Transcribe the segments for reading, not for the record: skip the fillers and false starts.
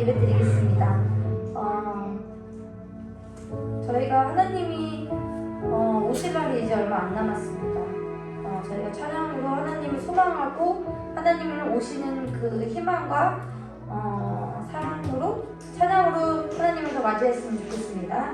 예배드리겠습니다. 저희가 하나님이 오실 날이 이제 얼마 안 남았습니다. 저희가 찬양으로 하나님을 소망하고 하나님을 오시는 그 희망과 사랑으로 찬양으로 하나님을 더 맞이했으면 좋겠습니다.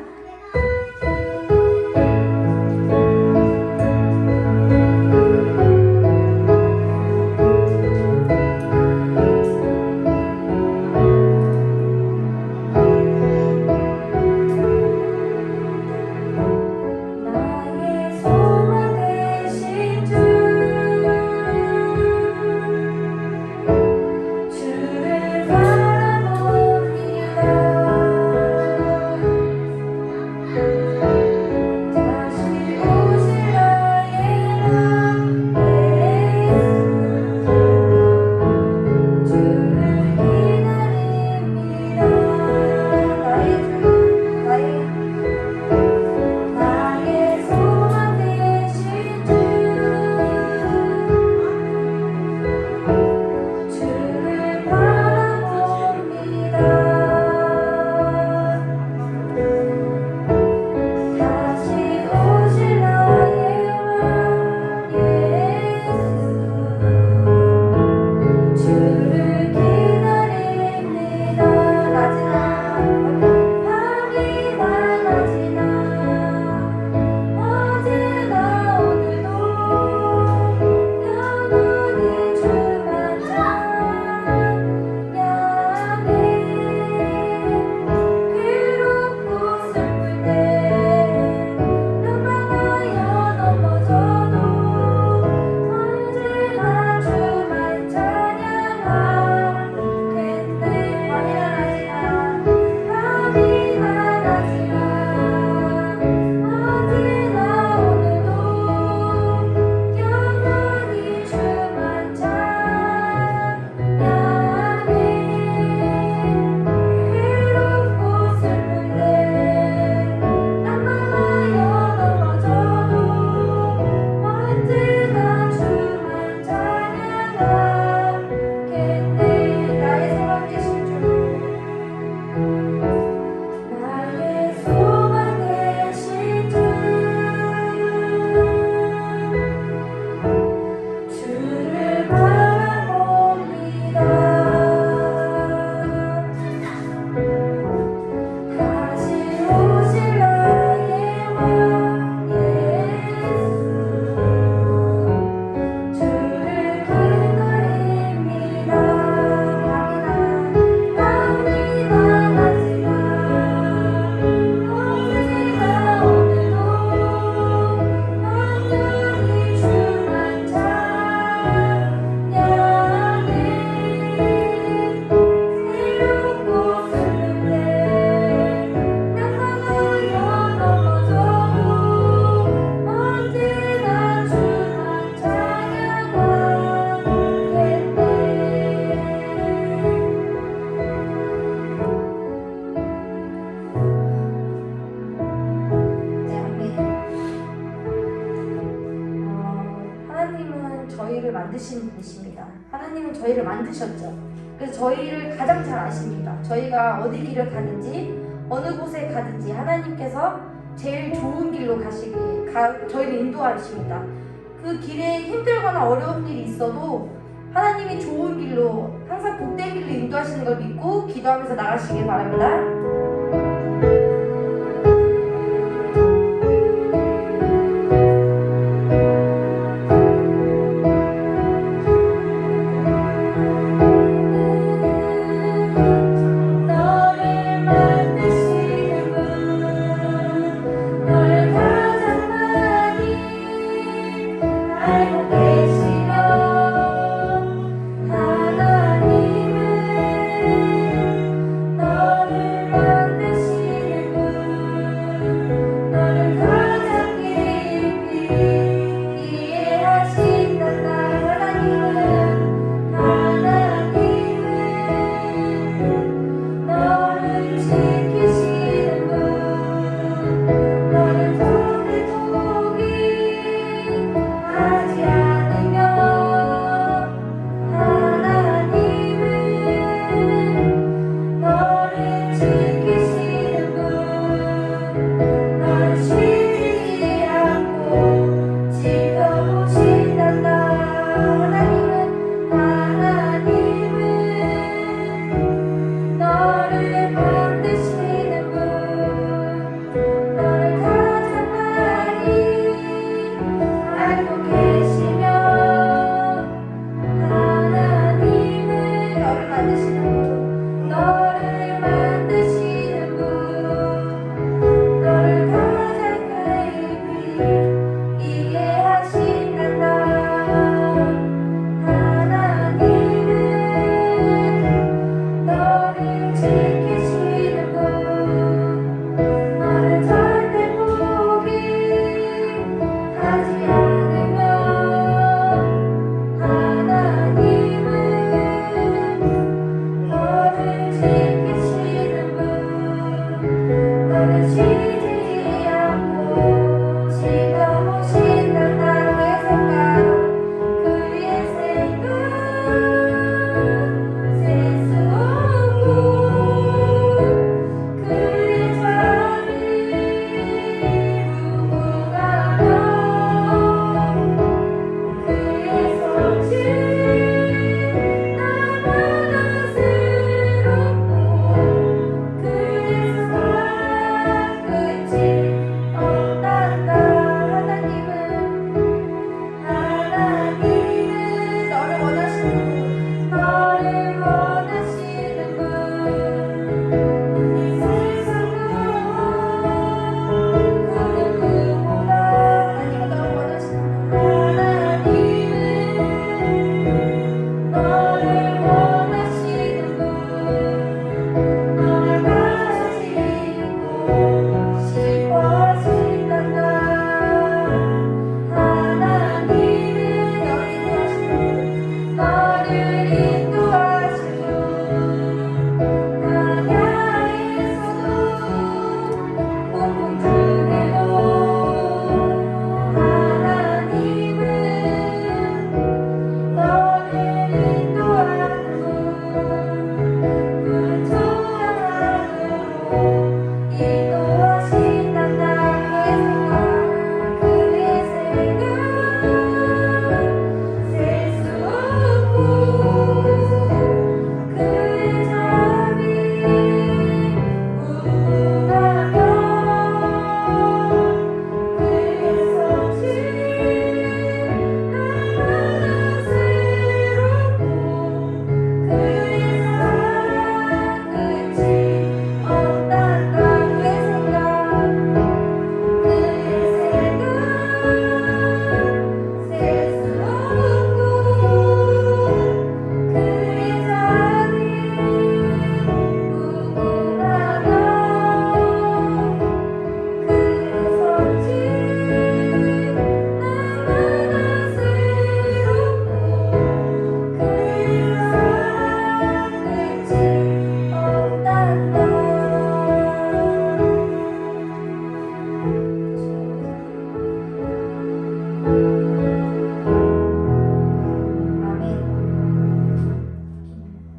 만드신 분이십니다. 하나님은 저희를 만드셨죠. 그래서 저희를 가장 잘 아십니다. 저희가 어디 길을 가든지 어느 곳에 가든지 하나님께서 제일 좋은 길로 저희를 인도하십니다. 그 길에 힘들거나 어려운 일이 있어도 하나님이 좋은 길로 항상 복된 길로 인도하시는 걸 믿고 기도하면서 나가시길 바랍니다. 하나님은 너를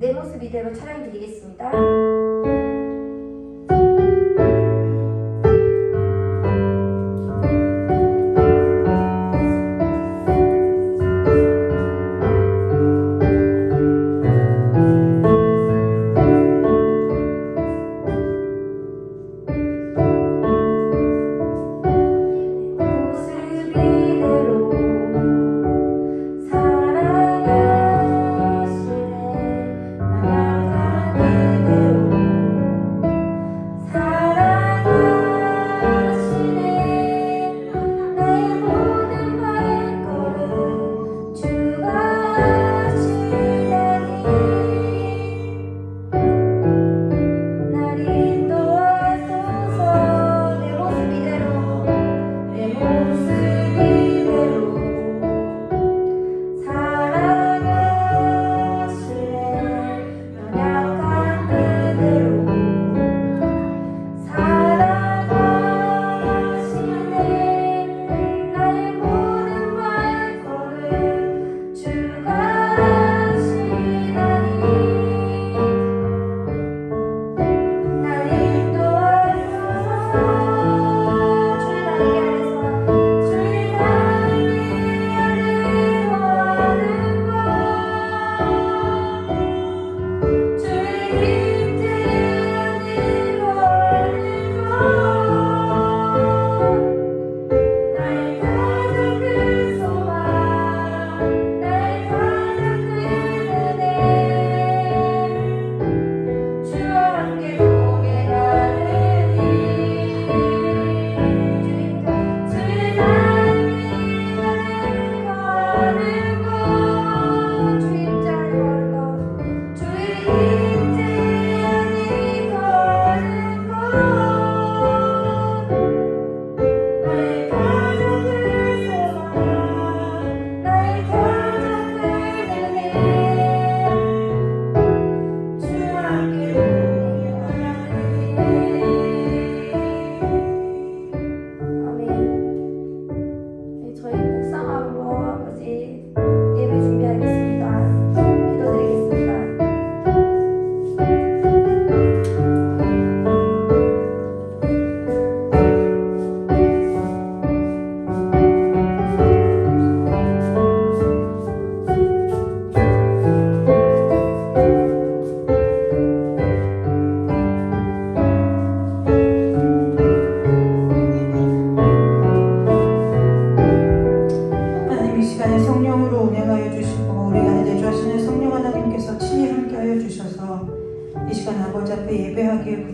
내 모습 이대로 찬양 드리겠습니다.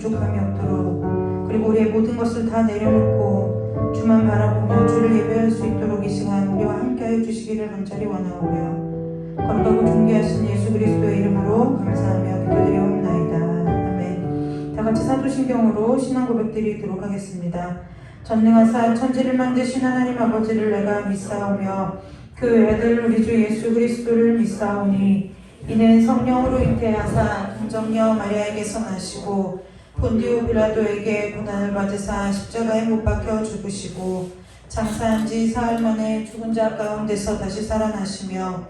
부족함이 없도록, 그리고 우리의 모든 것을 다 내려놓고 주만 바라보며 주를 예배할 수 있도록 이 시간 우리와 함께하여 주시기를 간절히 원하오며 거룩하고 존귀하신 예수 그리스도의 이름으로 감사하며 기도드리옵나이다. 아멘. 다같이 사도신경으로 신앙 고백드리도록 하겠습니다. 전능하사 천지를 만드신 하나님 아버지를 내가 믿사오며 그 외아들 우리 주 예수 그리스도를 믿사오니 이는 성령으로 잉태하사 동정녀 마리아에게서 나시고 본디오 빌라도에게 고난을 받으사 십자가에 못 박혀 죽으시고 장사한 지 사흘 만에 죽은 자 가운데서 다시 살아나시며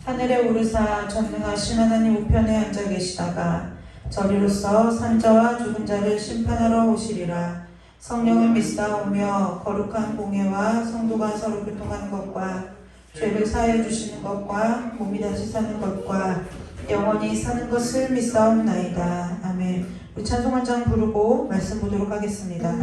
하늘에 오르사 전능하신 하나님 우편에 앉아 계시다가 저리로서 산자와 죽은 자를 심판하러 오시리라. 성령을 믿사오며 거룩한 공예와 성도가 서로 교통하는 것과 죄를 사하여 주시는 것과 몸이 다시 사는 것과 영원히 사는 것을 믿사옵나이다. 아멘. 우리 찬송 한 장 부르고 말씀 보도록 하겠습니다.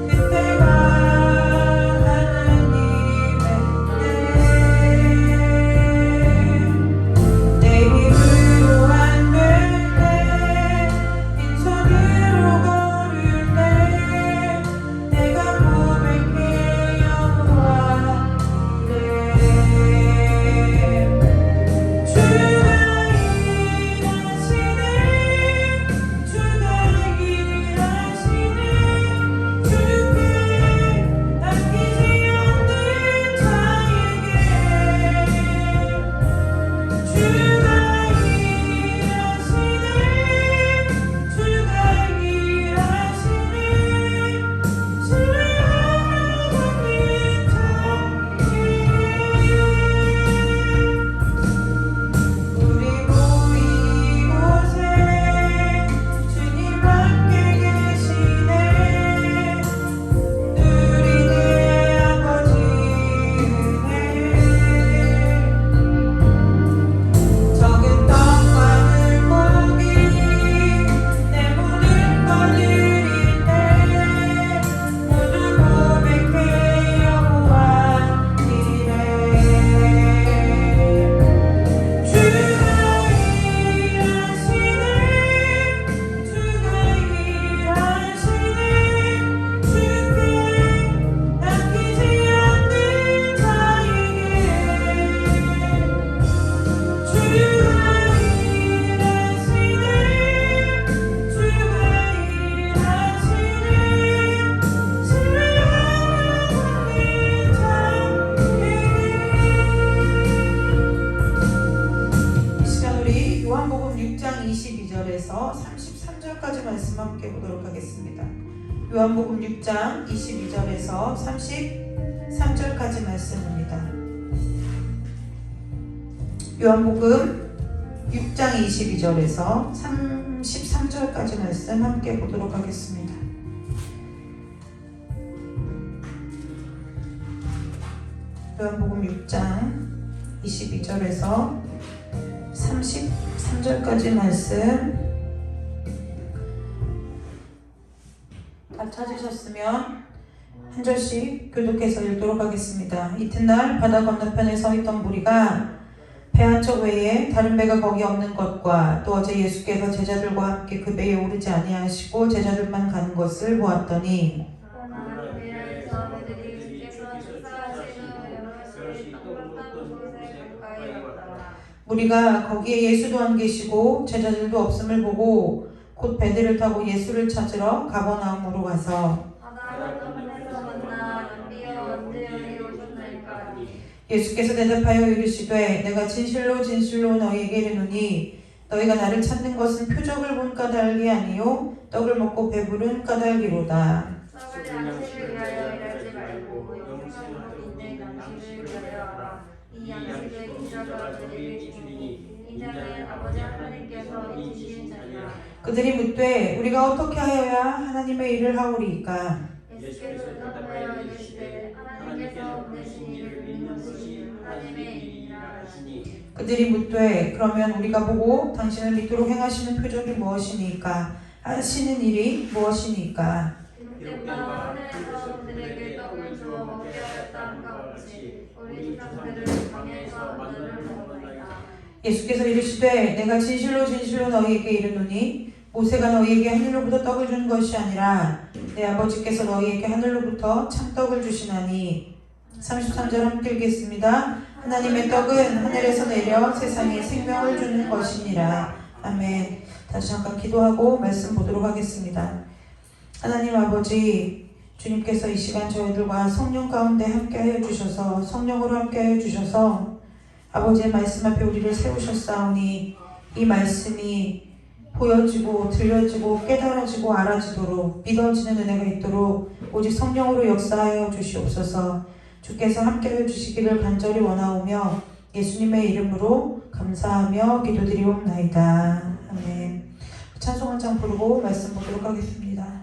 그때가 6장 22절에서 33절까지 말씀 함께 보도록 하겠습니다. 요한복음 6장 22절에서 33절까지 말씀입니다. 요한복음 6장 22절에서 33절까지 말씀 함께 보도록 하겠습니다. 요한복음 6장 22절에서 33절까지 말씀 다 찾으셨으면 한 절씩 교독해서 읽도록 하겠습니다. 이튿날 바다 건너편에 서 있던 무리가 배 한 척 외에 다른 배가 거기 없는 것과 또 어제 예수께서 제자들과 함께 그 배에 오르지 아니하시고 제자들만 가는 것을 보았더니 무리가 거기에 예수도 안 계시고 제자들도 없음을 보고 곧 배들을 타고 예수를 찾으러 가버나움으로 가서 예수께서 대답하여 이르시되 내가 진실로 진실로 너희에게 이르노니 너희가 나를 찾는 것은 표적을 본 까닭이 아니요 떡을 먹고 배부른 까닭이로다. 썩을 양식을 위하여 일하지 말고 영생을 인내 양식을 위하여 하라. 이 양식을 기자가 너희에게 주니 인자는 아버지 하나님께서 이기신 자니라. 그들이 묻되 우리가 어떻게 하여야 하나님의 일을 하오리이까? 예수께서 대답하여 이르시되 하나님께서 보내신 이를 믿는 것이 하나님의 일이라 하시니. 그들이 묻되 그러면 우리가 보고 당신을 믿도록 행하시는 표적이 무엇이니까? 하시는 일이 무엇이니까? 기록된 바 하늘에서 그들에게 떡을 주어 먹게 하였다 함과 같이 우리 조상들은 강에서 만나를 먹었나이다. 예수께서 이르시되 내가 진실로 진실로 너희에게 이르노니 모세가 너희에게 하늘로부터 떡을 준 것이 아니라 내 아버지께서 너희에게 하늘로부터 참떡을 주시나니. 33절 함께 읽겠습니다. 하나님의 떡은 하늘에서 내려 세상에 생명을 주는 것이니라. 아멘. 다시 잠깐 기도하고 말씀 보도록 하겠습니다. 하나님 아버지, 주님께서 이 시간 저희들과 성령 가운데 함께하여 주셔서 성령으로 함께하여 주셔서 아버지의 말씀 앞에 우리를 세우셨사오니 이 말씀이 보여지고 들려지고 깨달아지고 알아지도록 믿어지는 은혜가 있도록 오직 성령으로 역사하여 주시옵소서. 주께서 함께하여 주시기를 간절히 원하오며 예수님의 이름으로 감사하며 기도드리옵나이다. 아멘. 찬송 한 장 부르고 말씀 보도록 하겠습니다.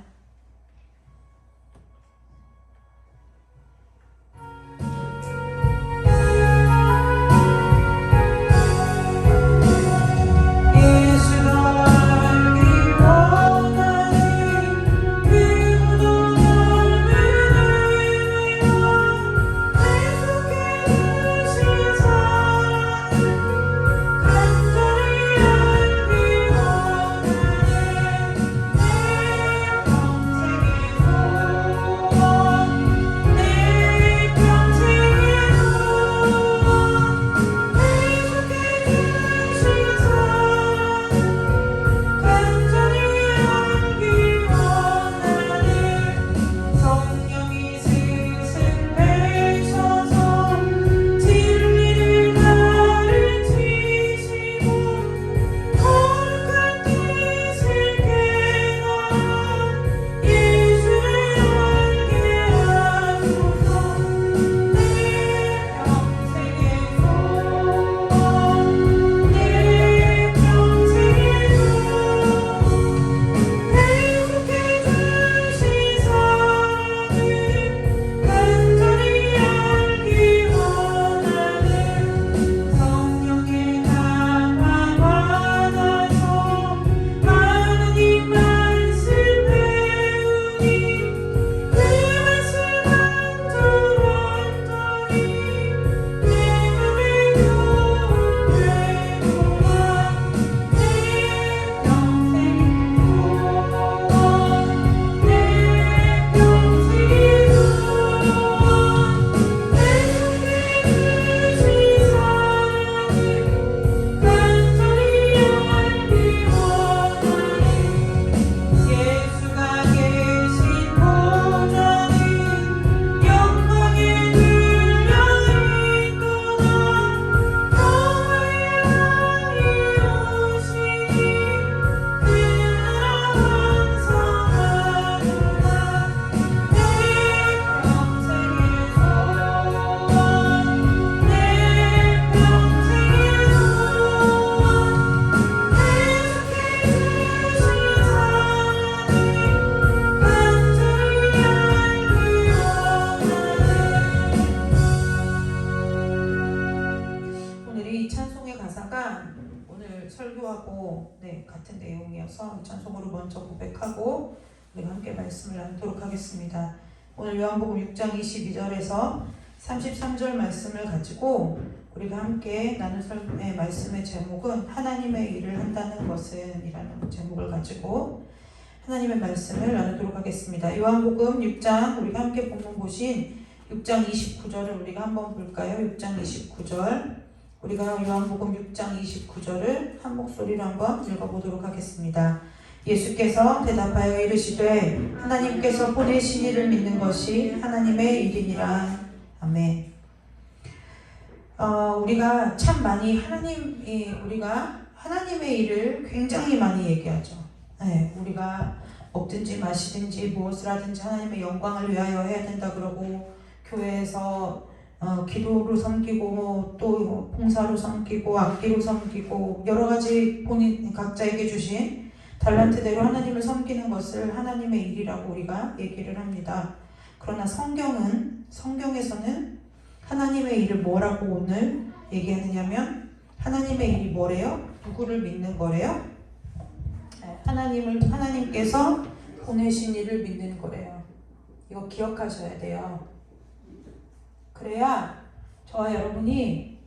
내용이어서 찬송으로 먼저 고백하고 우리가 함께 말씀을 나누도록 하겠습니다. 오늘 요한복음 6장 22절에서 33절 말씀을 가지고 우리가 함께 나눌 말씀의 제목은 하나님의 일을 한다는 것은 이라는 제목을 가지고 하나님의 말씀을 나누도록 하겠습니다. 요한복음 6장 우리가 함께 본문 보신 6장 29절을 우리가 한번 볼까요? 6장 29절 우리가 요한복음 6장 29절을 한 목소리로 한번 읽어보도록 하겠습니다. 예수께서 대답하여 이르시되 하나님께서 보내신 이를 믿는 것이 하나님의 일이니라. 아멘. 우리가 참 많이 우리가 하나님의 일을 굉장히 많이 얘기하죠. 네, 우리가 먹든지 마시든지 무엇을 하든지 하나님의 영광을 위하여 해야 된다 그러고 교회에서 기도로 섬기고 또 봉사로 섬기고 악기로 섬기고 여러 가지 본인 각자에게 주신 달란트대로 하나님을 섬기는 것을 하나님의 일이라고 우리가 얘기를 합니다. 그러나 성경에서는 하나님의 일을 뭐라고 오늘 얘기하느냐면 하나님의 일이 뭐래요? 누구를 믿는 거래요? 하나님께서 보내신 이를 믿는 거래요. 이거 기억하셔야 돼요. 그래야 저와 여러분이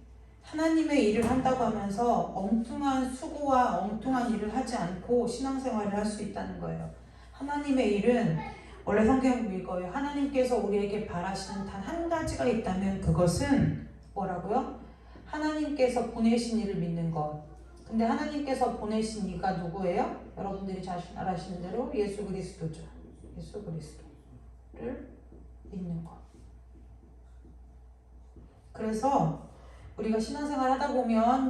하나님의 일을 한다고 하면서 엉뚱한 수고와 엉뚱한 일을 하지 않고 신앙생활을 할 수 있다는 거예요. 하나님의 일은 원래 성경 읽어요. 하나님께서 우리에게 바라시는 단 한 가지가 있다면 그것은 뭐라고요? 하나님께서 보내신 이를 믿는 것. 근데 하나님께서 보내신 이가 누구예요? 여러분들이 잘 아시는 대로 예수 그리스도죠. 예수 그리스도를 믿는 것. 그래서 우리가 신앙생활 하다 보면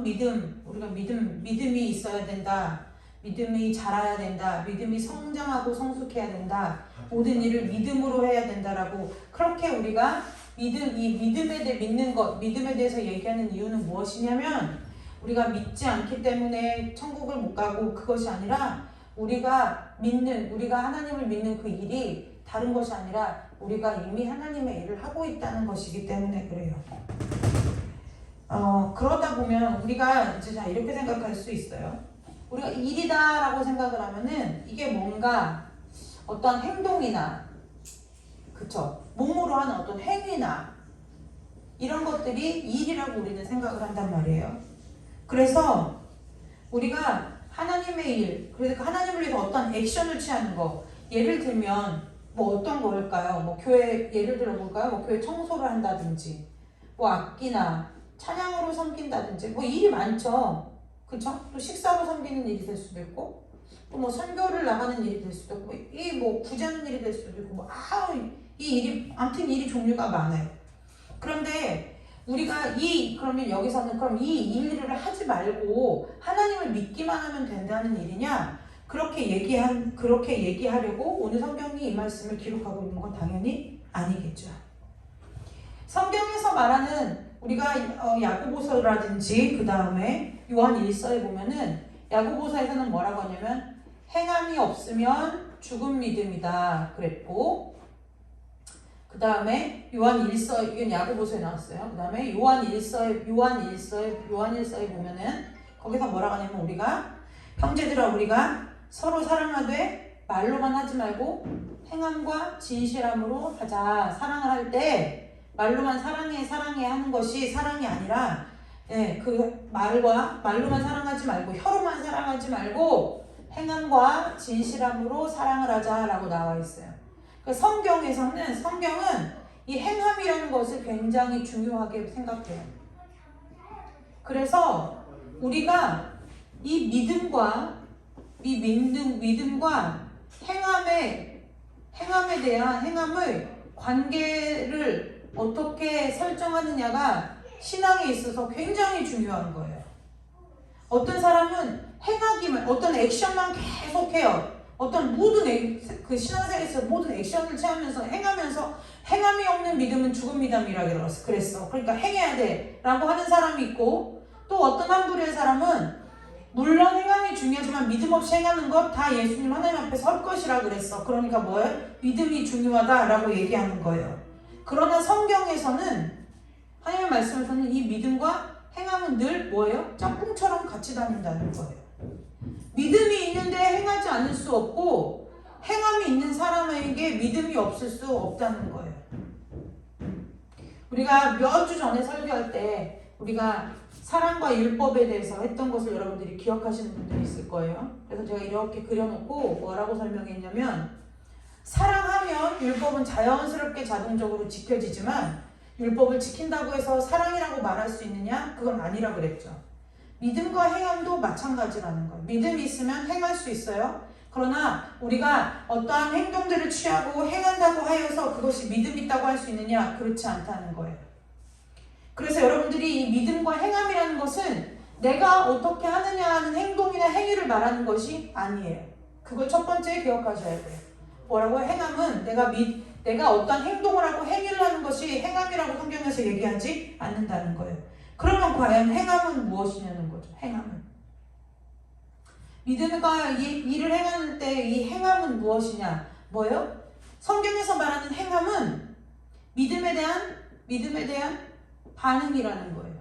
우리가 믿음이 있어야 된다. 믿음이 자라야 된다. 믿음이 성장하고 성숙해야 된다. 모든 일을 믿음으로 해야 된다라고 그렇게 우리가 믿는 것, 믿음에 대해서 얘기하는 이유는 무엇이냐면 우리가 믿지 않기 때문에 천국을 못 가고 그것이 아니라 우리가 하나님을 믿는 그 일이 다른 것이 아니라 우리가 이미 하나님의 일을 하고 있다는 것이기 때문에 그래요. 그러다 보면 우리가 이제 이렇게 생각할 수 있어요. 우리가 일이다라고 생각을 하면은 이게 뭔가 어떤 행동이나 그쵸? 몸으로 하는 어떤 행위나 이런 것들이 일이라고 우리는 생각을 한단 말이에요. 그래서 우리가 하나님의 일, 그러니까 하나님을 위해서 어떤 액션을 취하는 거, 예를 들면 뭐 어떤 거일까요? 뭐 교회 예를 들어 볼까요? 뭐 교회 청소를 한다든지, 뭐 악기나 찬양으로 섬긴다든지, 뭐 일이 많죠. 그쵸? 또 식사로 섬기는 일이 될 수도 있고, 또 뭐 선교를 나가는 일이 될 수도 있고, 뭐 구제하는 일이 될 수도 있고, 아무튼 일이 종류가 많아요. 그런데 우리가 그러면 여기서는 그럼 이 일을 하지 말고 하나님을 믿기만 하면 된다는 일이냐? 그렇게 얘기하려고 오늘 성경이 이 말씀을 기록하고 있는 건 당연히 아니겠죠. 성경에서 말하는 우리가 야고보서라든지 그 다음에 요한 1서에 보면은 야고보서에서는 뭐라고 하냐면 행함이 없으면 죽은 믿음이다 그랬고 그 다음에 요한 1서 이건 야고보서에 나왔어요. 그 다음에 요한 1서에 보면은 거기서 뭐라고 하냐면 우리가 형제들아 우리가 서로 사랑하되 말로만 하지 말고 행함과 진실함으로 하자. 사랑을 할 때 말로만 사랑해 하는 것이 사랑이 아니라 그 말로만 사랑하지 말고 혀로만 사랑하지 말고 행함과 진실함으로 사랑을 하자라고 나와 있어요. 성경은 이 행함이라는 것을 굉장히 중요하게 생각해요. 그래서 우리가 이 믿음과 행함에 대한 행함의 관계를 어떻게 설정하느냐가 신앙에 있어서 굉장히 중요한 거예요. 어떤 사람은 어떤 액션만 계속해요. 어떤 그 신앙생활에서 모든 액션을 취하면서 행함이 없는 믿음은 죽은 믿음이라고 그랬어. 그러니까 행해야 돼 라고 하는 사람이 있고 또 어떤 한 부류의 사람은 물론 행함이 중요하지만 믿음 없이 행하는 것 다 예수님 하나님 앞에서 할 것이라 그랬어. 그러니까 뭐예요? 믿음이 중요하다라고 얘기하는 거예요. 그러나 성경에서는 하나님의 말씀에서는 이 믿음과 행함은 늘 뭐예요? 짝꿍처럼 같이 다닌다는 거예요. 믿음이 있는데 행하지 않을 수 없고 행함이 있는 사람에게 믿음이 없을 수 없다는 거예요. 우리가 몇 주 전에 설교할 때 우리가 사랑과 율법에 대해서 했던 것을 여러분들이 기억하시는 분들이 있을 거예요. 그래서 제가 이렇게 그려놓고 뭐라고 설명했냐면, 사랑하면 율법은 자연스럽게 자동적으로 지켜지지만 율법을 지킨다고 해서 사랑이라고 말할 수 있느냐? 그건 아니라 그랬죠. 믿음과 행함도 마찬가지라는 거예요. 믿음이 있으면 행할 수 있어요. 그러나 우리가 어떠한 행동들을 취하고 행한다고 하여서 그것이 믿음 있다고 할 수 있느냐? 그렇지 않다는 거예요. 그래서 여러분들이 이 믿음과 행함이라는 것은 내가 어떻게 하느냐 하는 행동이나 행위를 말하는 것이 아니에요. 그걸 첫 번째 기억하셔야 돼요. 뭐라고? 행함은 내가 어떤 행동을 하고 행위를 하는 것이 행함이라고 성경에서 얘기하지 않는다는 거예요. 그러면 과연 행함은 무엇이냐는 거죠. 행함은. 믿음과 일을 행하는 때 이 행함은 무엇이냐? 뭐예요? 성경에서 말하는 행함은 믿음에 대한 반응이라는 거예요.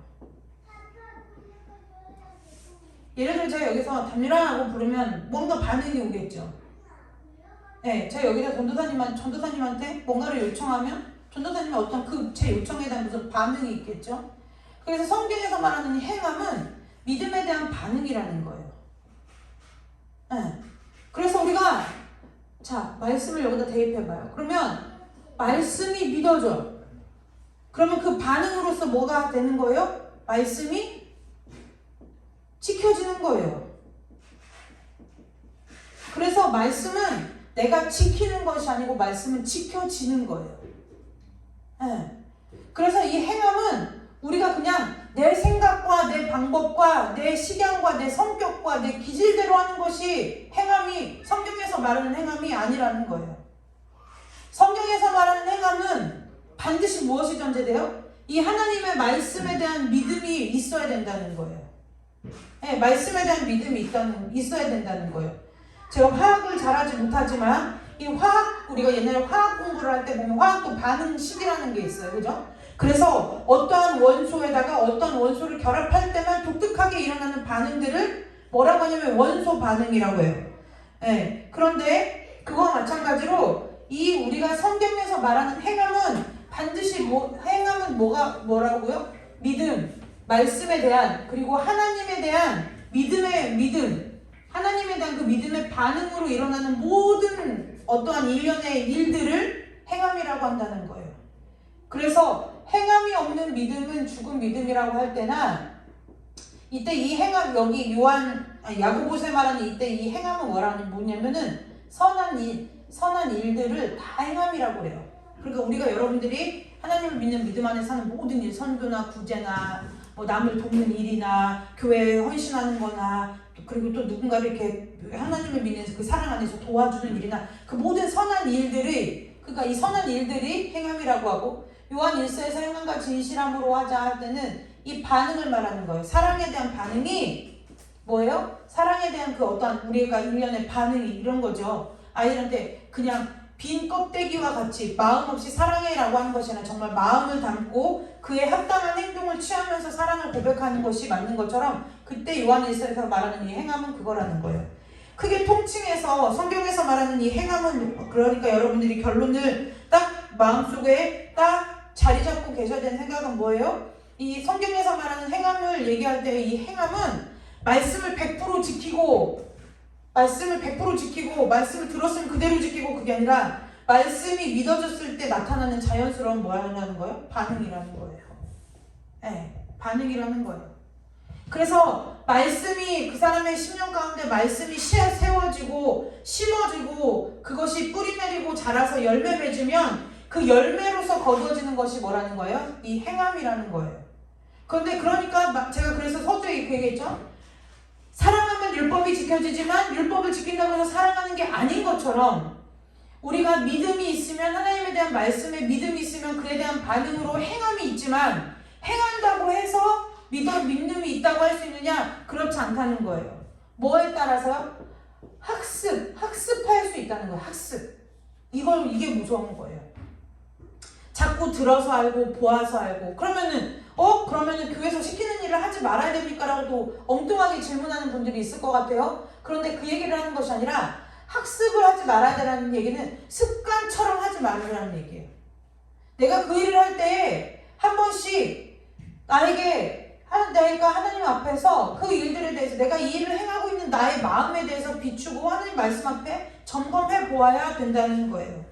예를 들어 제가 여기서 담유라하고 부르면 뭔가 반응이 오겠죠. 네, 제가 여기다 전도사님한테 뭔가를 요청하면 전도사님이 어떤 제 요청에 대한 무슨 반응이 있겠죠. 그래서 성경에서 말하는 이 행함은 믿음에 대한 반응이라는 거예요. 네. 그래서 우리가 말씀을 여기다 대입해봐요. 그러면 말씀이 믿어져. 그러면 그 반응으로서 뭐가 되는 거예요? 말씀이 지켜지는 거예요. 그래서 말씀은 내가 지키는 것이 아니고 말씀은 지켜지는 거예요. 네. 그래서 이 행함은 우리가 그냥 내 생각과 내 방법과 내 식양과 내 성격과 내 기질대로 하는 것이 행함이, 성경에서 말하는 행함이 아니라는 거예요. 성경에서 말하는 행함은 반드시 무엇이 전제돼요? 이 하나님의 말씀에 대한 믿음이 있어야 된다는 거예요. 네, 말씀에 대한 믿음이 있어야 된다는 거예요. 제가 화학을 잘하지 못하지만 우리가 옛날에 화학 공부를 할 때 보면 화학도 반응식이라는 게 있어요. 그죠? 그래서 어떠한 원소에다가 어떠한 원소를 결합할 때만 독특하게 일어나는 반응들을 뭐라고 하냐면 원소 반응이라고 해요. 네, 그런데 그거와 마찬가지로 우리가 성경에서 말하는 행함은 반드시 행함은 뭐라고요? 믿음, 말씀에 대한, 그리고 하나님에 대한 하나님에 대한 그 믿음의 반응으로 일어나는 모든 어떠한 일련의 일들을 행함이라고 한다는 거예요. 그래서 행함이 없는 믿음은 죽은 믿음이라고 할 때나, 이때 이 행함, 여기 야고보서에 말하는 이때 이 행함은 뭐냐면은 선한 일들을 다 행함이라고 그래요. 그러니까 우리가 여러분들이 하나님을 믿는 믿음 안에 사는 모든 일, 선교나 구제나 남을 돕는 일이나 교회에 헌신하는 거나, 그리고 또 누군가를 이렇게 하나님을 믿는 그 사랑 안에서 도와주는 일이나, 그 모든 선한 일들이, 그러니까 이 선한 일들이 행함이라고 하고, 요한 1서에서 행함과 진실함으로 하자 할 때는 이 반응을 말하는 거예요. 사랑에 대한 반응이 뭐예요? 사랑에 대한 그 어떤 우리가 일련의 반응이 이런 거죠. 아이들한테 그냥 빈 껍데기와 같이 마음 없이 사랑해라고 하는 것이 아니라 정말 마음을 담고 그에 합당한 행동을 취하면서 사랑을 고백하는 것이 맞는 것처럼, 그때 요한 1서에서 말하는 이 행함은 그거라는 거예요. 크게 통칭해서 성경에서 말하는 이 행함은, 그러니까 여러분들이 결론을 딱 마음속에 딱 자리 잡고 계셔야 되는 생각은 뭐예요? 이 성경에서 말하는 행함을 얘기할 때 이 행함은 말씀을 100% 지키고 말씀을 들었으면 그대로 지키고, 그게 아니라 말씀이 믿어졌을 때 나타나는 자연스러운 뭐라는 거예요? 반응이라는 거예요. 네, 반응이라는 거예요. 그래서 말씀이, 그 사람의 심령 가운데 말씀이 세워지고 심어지고 그것이 뿌리 내리고 자라서 열매 맺으면 그 열매로서 거두어지는 것이 뭐라는 거예요? 이 행함이라는 거예요. 그러니까 제가 그래서 서두에 그 얘기했죠. 사랑하면 율법이 지켜지지만 율법을 지킨다고 해서 사랑하는 게 아닌 것처럼, 우리가 믿음이 있으면, 하나님에 대한 말씀에 믿음이 있으면 그에 대한 반응으로 행함이 있지만, 행한다고 해서 믿음이 있다고 할 수 있느냐? 그렇지 않다는 거예요. 뭐에 따라서요? 학습할 수 있다는 거예요. 학습. 이게 무서운 거예요. 자꾸 들어서 알고 보아서 알고, 그러면은 그러면은 교회에서 시키는 일을 하지 말아야 됩니까? 라고도 엉뚱하게 질문하는 분들이 있을 것 같아요. 그런데 그 얘기를 하는 것이 아니라 학습을 하지 말아야 되라는 얘기는 습관처럼 하지 말으라는 얘기예요. 내가 그 일을 할 때 한 번씩 내가 하나님 앞에서 그 일들에 대해서 내가 이 일을 행하고 있는 나의 마음에 대해서 비추고 하나님 말씀 앞에 점검해 보아야 된다는 거예요.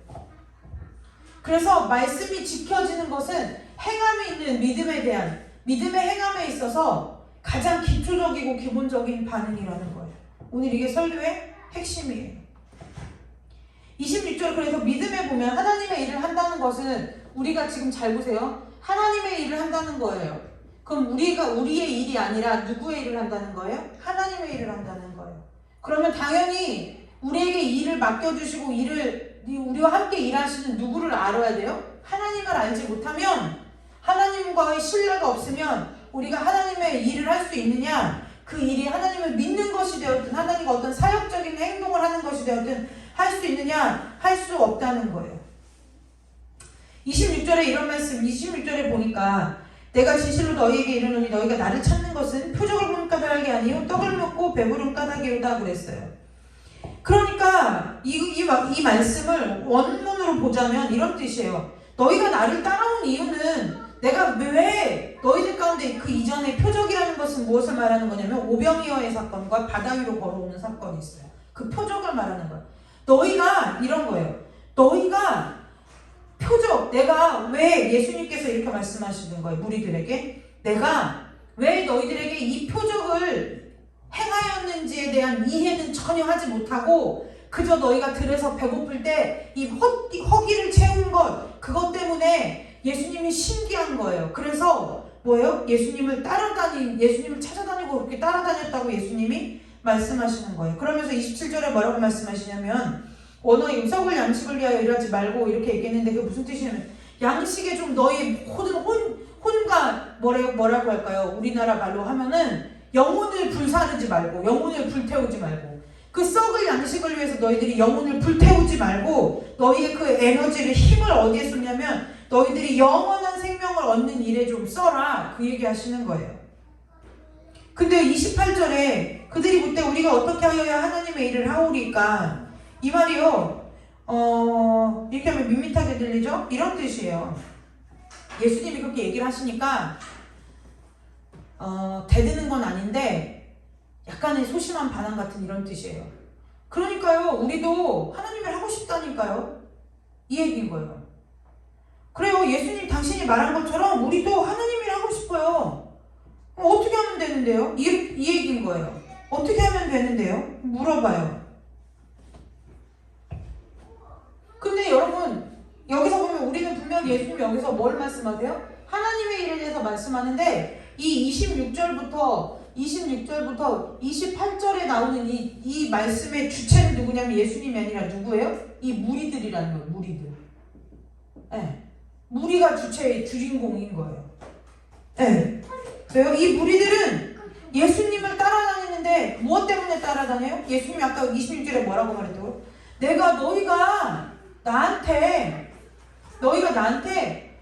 그래서 말씀이 지켜지는 것은 행함이 있는 믿음의 행함에 있어서 가장 기초적이고 기본적인 반응이라는 거예요. 오늘 이게 설교의 핵심이에요. 26절 그래서 믿음에 보면 하나님의 일을 한다는 것은 우리가 지금 잘 보세요. 하나님의 일을 한다는 거예요. 그럼 우리의 일이 아니라 누구의 일을 한다는 거예요? 하나님의 일을 한다는 거예요. 그러면 당연히 우리에게 일을 맡겨주시고 우리와 함께 일하시는 누구를 알아야 돼요? 하나님을 알지 못하면 하나님과의 신뢰가 없으면 우리가 하나님의 일을 할 수 있느냐? 그 일이 하나님을 믿는 것이 되었든 하나님과 어떤 사역적인 행동을 하는 것이 되었든 할 수 있느냐? 할 수 없다는 거예요. 26절에 이런 말씀, 26절에 보니까 내가 진실로 너희에게 이르노니 너희가 나를 찾는 것은 표적을 보는 까닭이 아니요 떡을 먹고 배부른 까닭이로다 그랬어요. 그러니까 이 말씀을 원문으로 보자면 이런 뜻이에요. 너희가 나를 따라온 이유는 내가 왜 너희들 가운데 그 이전에 표적이라는 것은 무엇을 말하는 거냐면 오병이어의 사건과 바다 위로 걸어오는 사건이 있어요. 그 표적을 말하는 거예요. 너희가 이런 거예요. 너희가 표적, 내가 왜 예수님께서 이렇게 말씀하시는 거예요. 무리들에게 내가 왜 너희들에게 이 표적을 행하였는지에 대한 이해는 전혀 하지 못하고 그저 너희가 들에서 배고플 때 이 허기를 채운 것 그것 때문에 예수님이 신기한 거예요. 그래서 뭐예요? 예수님을 찾아다니고 그렇게 따라다녔다고 예수님이 말씀하시는 거예요. 그러면서 27절에 뭐라고 말씀하시냐면 원어에 썩을 양식을 위하여 일하지 말고 이렇게 얘기했는데 그게 무슨 뜻이냐면 양식에 좀 너희 혼과 뭐라고 할까요? 우리나라 말로 하면은 영혼을 불사르지 말고 영혼을 불태우지 말고 그 썩을 양식을 위해서 너희들이 영혼을 불태우지 말고 너희의 그 에너지를 힘을 어디에 쏟냐면 너희들이 영원한 생명을 얻는 일에 좀 써라 그 얘기 하시는 거예요. 근데 28절에 그들이 묻되 우리가 어떻게 하여야 하나님의 일을 하오리까 이 말이요 이렇게 하면 밋밋하게 들리죠? 이런 뜻이에요. 예수님이 그렇게 얘기를 하시니까 대드는 건 아닌데 약간의 소심한 반항 같은 이런 뜻이에요. 그러니까요 우리도 하나님을 하고 싶다니까요 이 얘기인 거예요. 그래요 예수님 당신이 말한 것처럼 우리도 하나님을 하고 싶어요. 어떻게 하면 되는데요? 이 얘기인 거예요. 어떻게 하면 되는데요? 물어봐요. 근데 여러분 여기서 보면 우리는 분명히 예수님이 여기서 뭘 말씀하세요? 하나님의 일에 대해서 말씀하는데 이 26절부터 28절에 나오는 이 말씀의 주체는 누구냐면 예수님이 아니라 누구예요? 이 무리들이라는 거예요. 무리들. 네. 무리가 주인공인 거예요. 네. 그래요? 이 무리들은 예수님을 따라다니는데 무엇 때문에 따라다녀요? 예수님이 아까 26절에 뭐라고 말했다고요? 너희가 나한테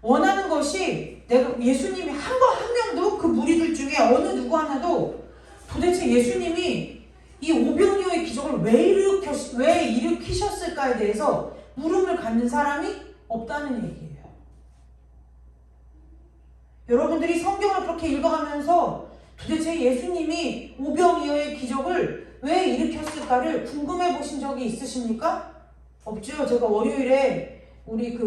원하는 것이 예수님이 한 명도 그 무리들 중에 어느 누구 하나도 도대체 예수님이 이 오병이어의 기적을 왜 일으키셨을까에 대해서 물음을 갖는 사람이 없다는 얘기예요. 여러분들이 성경을 그렇게 읽어가면서 도대체 예수님이 오병이어의 기적을 왜 일으켰을까를 궁금해 보신 적이 있으십니까? 없죠. 제가 월요일에 우리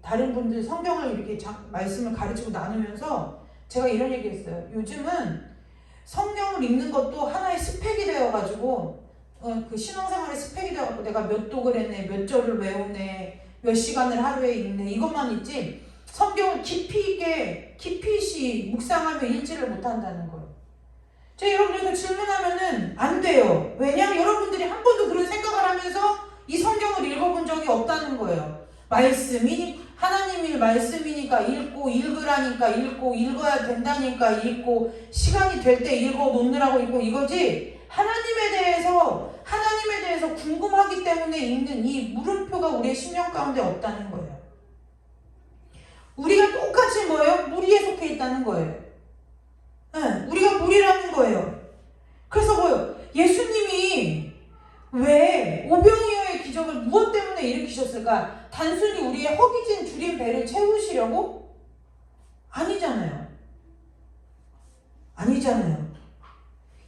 다른 분들 성경을 이렇게 말씀을 가르치고 나누면서 제가 이런 얘기 했어요. 요즘은 성경을 읽는 것도 하나의 스펙이 되어가지고 그 신앙생활의 스펙이 되어가지고 내가 몇 독을 했네, 몇 절을 외우네, 몇 시간을 하루에 읽네 이것만 있지 성경을 깊이 있게 묵상하며 읽지를 못한다는 거예요. 제가 여러분들에게 질문하면은 안 돼요. 왜냐하면 여러분들이 한 번도 그런 생각을 하면서 이 성경을 읽어본 적이 없다는 거예요. 하나님의 말씀이니까 읽으라니까 읽고 읽어야 된다니까 읽고 시간이 될 때 읽어 놓느라고 읽고 이거지 하나님에 대해서 궁금하기 때문에 읽는 이 물음표가 우리의 심령 가운데 없다는 거예요. 우리가 똑같이 뭐예요? 무리에 속해 있다는 거예요. 네, 우리가 무리라는 거예요. 그래서 뭐예요? 예수님이 왜 오병이어의 기적을 무엇 때문에 일으키셨을까? 단순히 우리의 허기진 줄인 배를 채우시려고? 아니잖아요. 아니잖아요.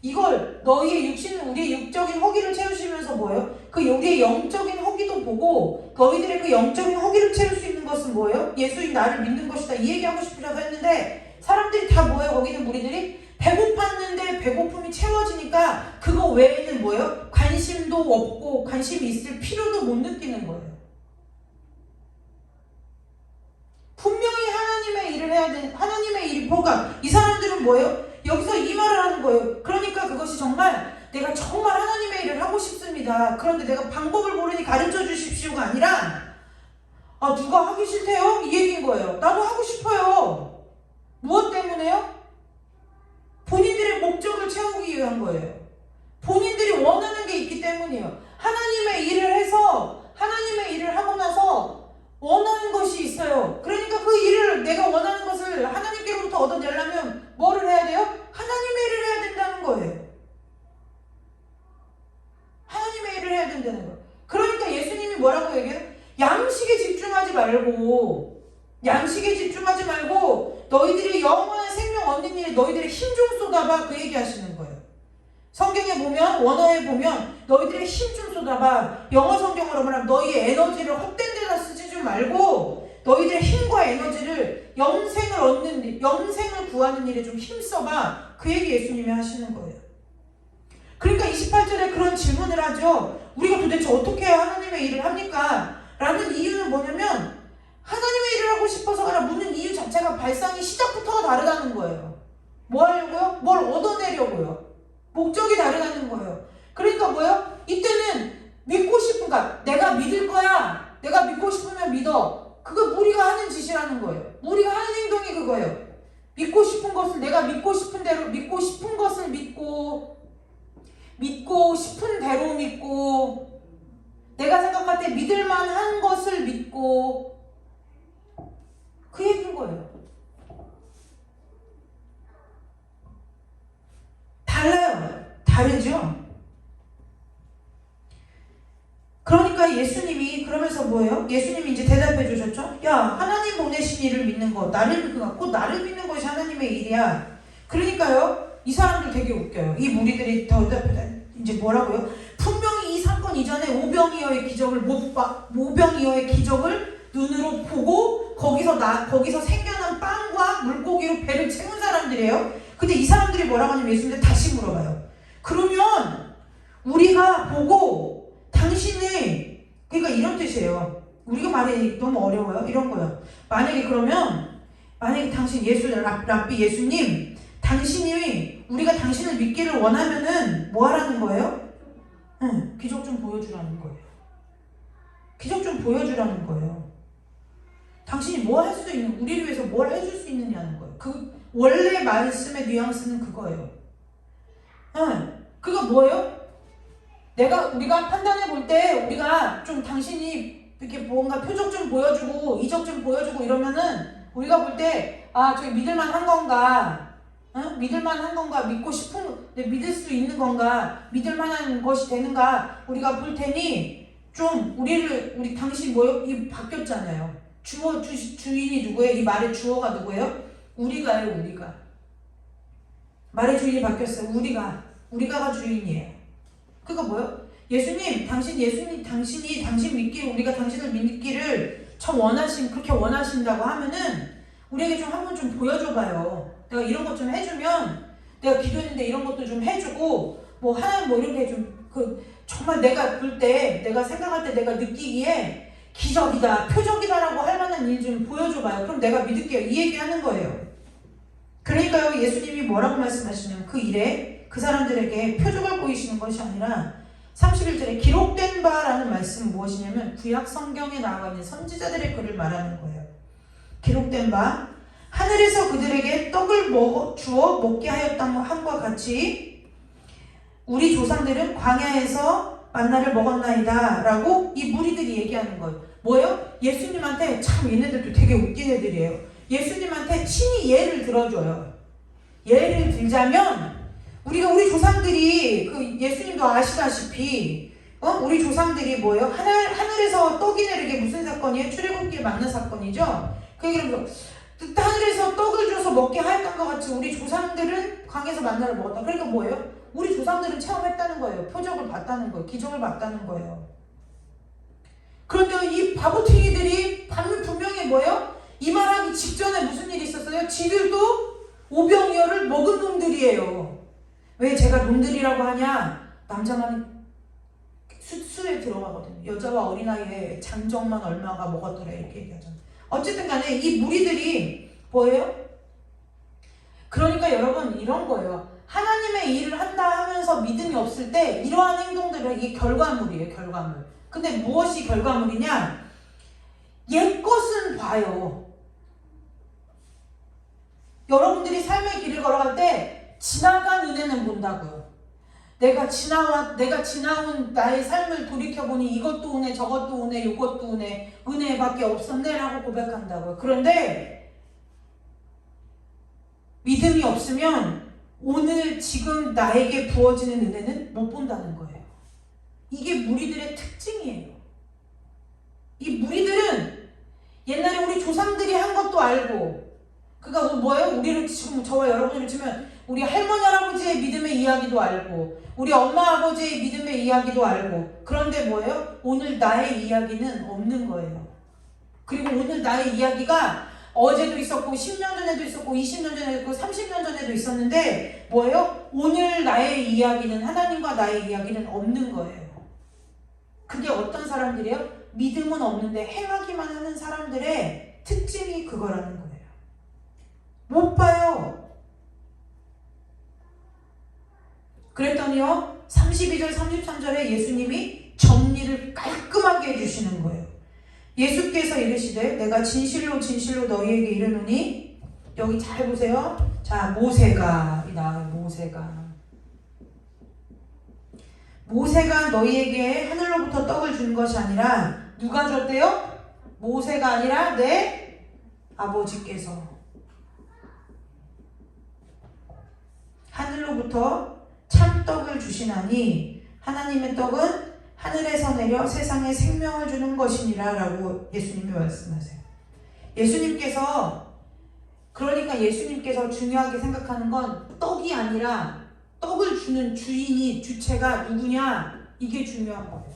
이걸 너희의 우리의 육적인 허기를 채우시면서 뭐예요? 그 우리의 영적인 허기도 보고 너희들의 그 영적인 허기를 채울 수 있는 것은 뭐예요? 예수인 나를 믿는 것이다. 이 얘기하고 싶으셔서 했는데 사람들이 다 뭐예요? 거기 있는 무리들이 배고팠는데 배고픔이 채워지니까 그거 외에는 뭐예요? 관심도 없고 관심이 있을 필요도 못 느끼는 거예요. 분명히 하나님의 일을 해야 되는 하나님의 일이 뭐가 이 사람들은 뭐예요? 여기서 이 말을 하는 거예요. 그러니까 그것이 정말 내가 정말 하나님의 일을 하고 싶습니다. 그런데 내가 방법을 모르니 가르쳐 주십시오가 아니라 누가 하기 싫대요? 이 얘기인 거예요. 나도 하고 싶어요. 무엇 때문에요? 본인들의 목적을 채우기 위한 거예요. 본인들이 원하는 게 있기 때문이에요. 하나님의 일을 해서 하나님의 일을 하고 나서 원하는 것이 있어요. 그러니까 그 일을 내가 원하는 것을 하나님께로부터 얻어내려면 뭐를 해야 돼요? 하나님의 일을 해야 된다는 거예요. 하나님의 일을 해야 된다는 거예요. 그러니까 예수님이 뭐라고 얘기해요? 양식에 집중하지 말고 너희들이 영원한 생명 얻는 일에 너희들의 힘 좀 쏟아봐. 그 얘기 하시는 거예요. 성경에 보면 원어에 보면 너희들의 힘 좀 쏟아봐. 영어 성경으로 말하면 너희의 에너지를 헛된 데다 쓰지 좀 말고 너희들의 힘과 에너지를 영생을 구하는 일에 좀 힘써봐. 그 얘기 예수님이 하시는 거예요. 그러니까 28절에 그런 질문을 하죠. 우리가 도대체 어떻게 해야 하나님의 일을 합니까? 라는 이유는 뭐냐면 하나님의 일을 하고 싶어서가 묻는 이유 자체가 발상이 시작부터가 다르다는 거예요. 뭐 하려고요? 뭘 얻어내려고요. 목적이 다르다는 거예요. 그러니까 뭐예요? 이때는 믿고 싶은가? 내가 믿을 거야. 내가 믿고 싶으면 믿어. 그거 무리가 하는 짓이라는 거예요. 무리가 하는 행동이 그거예요. 믿고 싶은 것을 내가 믿고 싶은 대로 믿고 싶은 것을 믿고 싶은 대로 믿고 내가 생각할 때 믿을 만한 것을 믿고 그 얘기인 거예요. 달라요. 다르죠? 그러니까 예수님이 그러면서 뭐예요? 예수님이 이제 대답해 주셨죠? 야, 하나님 보내신 일을 믿는 거, 곧 나를 믿는 것이 하나님의 일이야. 그러니까요, 이 사람들 되게 웃겨요. 이 무리들이 이제 뭐라고요? 분명히 이 사건 이전에 오병이어의 기적을 눈으로 보고 거기서 생겨난 빵과 물고기로 배를 채운 사람들이에요. 근데 이 사람들이 뭐라고 하냐면 예수님한테 다시 물어봐요. 그러면 우리가 보고 당신이 그러니까 이런 뜻이에요. 우리가 말이 너무 어려워요. 이런 거예요. 만약에 당신 랍비 예수님 당신이 우리가 당신을 믿기를 원하면은 뭐 하라는 거예요? 기적 좀 보여주라는 거예요. 기적 좀 보여주라는 거예요. 당신이 뭐 할 수 있는, 우리를 위해서 뭘 해줄 수 있느냐는 거예요. 그 원래 말씀의 뉘앙스는 그거예요. 그거 뭐예요? 우리가 판단해 볼 때 우리가 좀 당신이 이렇게 뭔가 표적 좀 보여주고 이적 좀 보여주고 이러면은 우리가 볼 때 저기 믿을만한 건가? 믿을만한 건가? 믿을 수 있는 건가? 믿을만한 것이 되는가? 우리가 볼 테니 좀 우리 당신 이 바뀌었잖아요. 주인이 누구예요? 이 말의 주어가 누구예요? 우리가요, 우리가. 말의 주인이 바뀌었어요. 우리가가 주인이에요. 그거 뭐예요? 예수님 당신이 우리가 당신을 믿기를 그렇게 원하신다고 하면은 우리에게 좀 한번 좀 보여줘봐요. 내가 이런 것 좀 해주면 내가 기도했는데 이런 것도 좀 해주고 하나님 이렇게 정말 내가 볼 때 내가 생각할 때 내가 느끼기에 기적이다, 표적이다라고 할 만한 일 좀 보여줘봐요. 그럼 내가 믿을게요. 이 얘기하는 거예요. 그러니까요, 예수님이 뭐라고 말씀하시냐면 그 일에 그 사람들에게 표적을 보이시는 것이 아니라 31절에 기록된 바라는 말씀은 무엇이냐면 구약 성경에 나와 있는 선지자들의 글을 말하는 거예요. 기록된 바 하늘에서 그들에게 떡을 주어 먹게 함과 같이 우리 조상들은 광야에서 만나를 먹었나이다 라고 이 무리들이 얘기하는 거예요. 뭐예요? 예수님한테, 참 얘네들도 되게 웃긴 애들이에요. 예수님한테 친히 예를 들어줘요. 예를 들자면 우리 조상들이 그 예수님도 아시다시피 우리 조상들이 뭐예요? 하늘에서 떡이 내리게 무슨 사건이에요? 출애굽기에 맞는 사건이죠. 그 얘기를 하늘에서 떡을 줘서 먹게 하였던 것 같이 우리 조상들은 강에서 만나를 먹었다. 그러니까 뭐예요? 우리 조상들은 체험했다는 거예요. 표적을 봤다는 거예요. 기적을 봤다는 거예요. 그런데 이 바보탱이들이 분명히 뭐예요? 이 말하기 직전에 무슨 일이 있었어요? 지들도 오병이어를 먹은 놈들이에요. 왜 제가 놈들이라고 하냐? 남자만 수에 들어가거든요. 여자와 어린아이의 장정만 얼마가 먹었더라 이렇게 얘기하잖아요. 어쨌든 간에 이 무리들이 뭐예요? 그러니까 여러분 이런 거예요. 하나님의 일을 한다 하면서 믿음이 없을 때 이러한 행동들은 이게 결과물이에요. 결과물. 근데 무엇이 결과물이냐? 옛것은 봐요. 여러분들이 삶의 길을 걸어갈 때 지나간 은혜는 본다고요. 내가 지나온 나의 삶을 돌이켜보니 이것도 은혜, 저것도 은혜, 이것도 은혜, 은혜밖에 없었네 라고 고백한다고요. 그런데 믿음이 없으면 오늘 지금 나에게 부어지는 은혜는 못 본다는 거예요. 이게 무리들의 특징이에요. 이 무리들은 옛날에 우리 조상들이 한 것도 알고, 그러니까 뭐예요? 우리를 지금 저와 여러분을 치면 우리 할머니 할아버지의 믿음의 이야기도 알고 우리 엄마 아버지의 믿음의 이야기도 알고, 그런데 뭐예요? 오늘 나의 이야기는 없는 거예요. 그리고 오늘 나의 이야기가 어제도 있었고 10년 전에도 있었고 20년 전에도 있고 30년 전에도 있었는데 뭐예요? 오늘 나의 이야기는, 하나님과 나의 이야기는 없는 거예요. 그게 어떤 사람들이에요? 믿음은 없는데 행하기만 하는 사람들의 특징이 그거라는 거예요. 못 봐요. 그랬더니요 32절 33절에 예수님이 정리를 깔끔하게 해주시는 거예요. 예수께서 이르시되 내가 진실로 진실로 너희에게 이르노니, 여기 잘 보세요. 자, 모세가 너희에게 하늘로부터 떡을 준 것이 아니라 누가 줬대요? 모세가 아니라 내 아버지께서 하늘로부터 참떡을 주시나니 하나님의 떡은 하늘에서 내려 세상에 생명을 주는 것이니라 라고 예수님이 말씀하세요. 그러니까 예수님께서 중요하게 생각하는 건 떡이 아니라 떡을 주는 주체가 누구냐, 이게 중요한 거예요.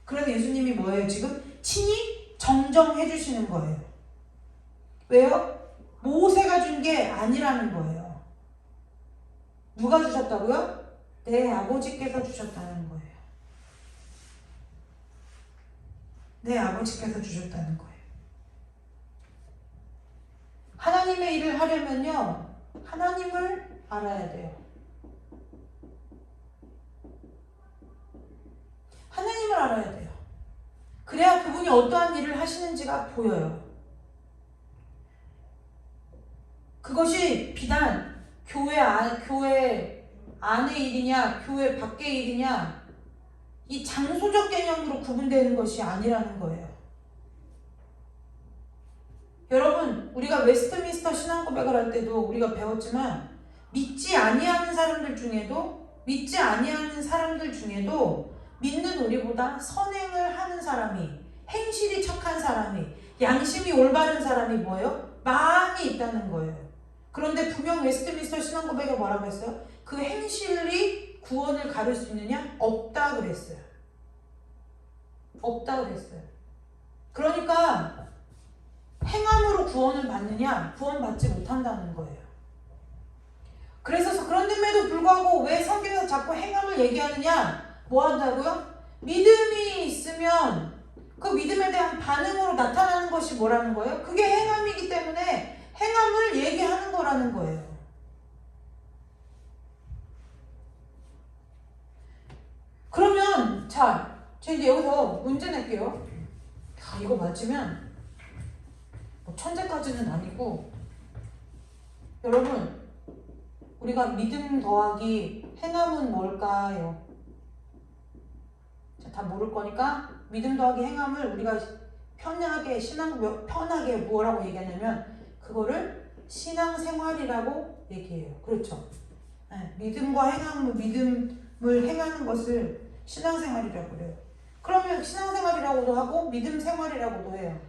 그래서 예수님이 뭐예요? 지금 친히 정정해 주시는 거예요. 왜요? 모세가 준 게 아니라는 거예요. 누가 주셨다고요? 내 아버지께서 주셨다는 거예요. 내 아버지께서 주셨다는 거예요. 하나님의 일을 하려면요, 하나님을 알아야 돼요. 하나님을 알아야 돼요. 그래야 그분이 어떠한 일을 하시는지가 보여요. 그것이 비단 교회 안의 일이냐, 교회 밖의 일이냐, 이 장소적 개념으로 구분되는 것이 아니라는 거예요. 여러분, 우리가 웨스트민스터 신앙고백을 할 때도 우리가 배웠지만 믿지 아니하는 사람들 중에도 믿는 우리보다 선행을 하는 사람이, 행실이 척한 사람이, 양심이 올바른 사람이 뭐예요? 많이 있다는 거예요. 그런데 분명 웨스트민스터 신앙고백에 뭐라고 했어요? 그 행실이 구원을 가를 수 있느냐? 없다 그랬어요. 없다 그랬어요. 그러니까 행함으로 구원을 받느냐? 구원받지 못한다는 거예요. 그래서 그런데도 불구하고 왜 성경에서 자꾸 행함을 얘기하느냐? 뭐 한다고요? 믿음이 있으면 그 믿음에 대한 반응으로 나타나는 것이 뭐라는 거예요? 그게 행함이기 때문에 행함을 얘기하는 거라는 거예요. 그러면 자, 저 이제 여기서 문제 낼게요. 이거 맞으면 뭐 천재까지는 아니고, 여러분, 우리가 믿음 더하기 행함은 뭘까요? 자, 다 모를 거니까 믿음 더하기 행함을 우리가 편하게 뭐라고 얘기하냐면 그거를 신앙생활이라고 얘기해요. 그렇죠? 네, 믿음을 행하는 것을 신앙생활이라고 그래요. 그러면 신앙생활이라고도 하고 믿음생활이라고도 해요.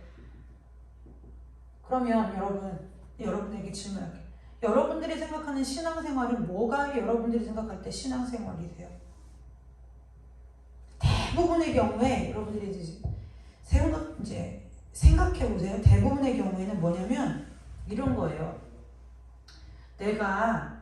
그러면 여러분에게 질문할게요. 여러분들이 생각하는 신앙생활은 뭐가 여러분들이 생각할 때 신앙생활이세요? 대부분의 경우에 여러분들이 이제 생각해 보세요. 대부분의 경우에는 뭐냐면 이런 거예요. 내가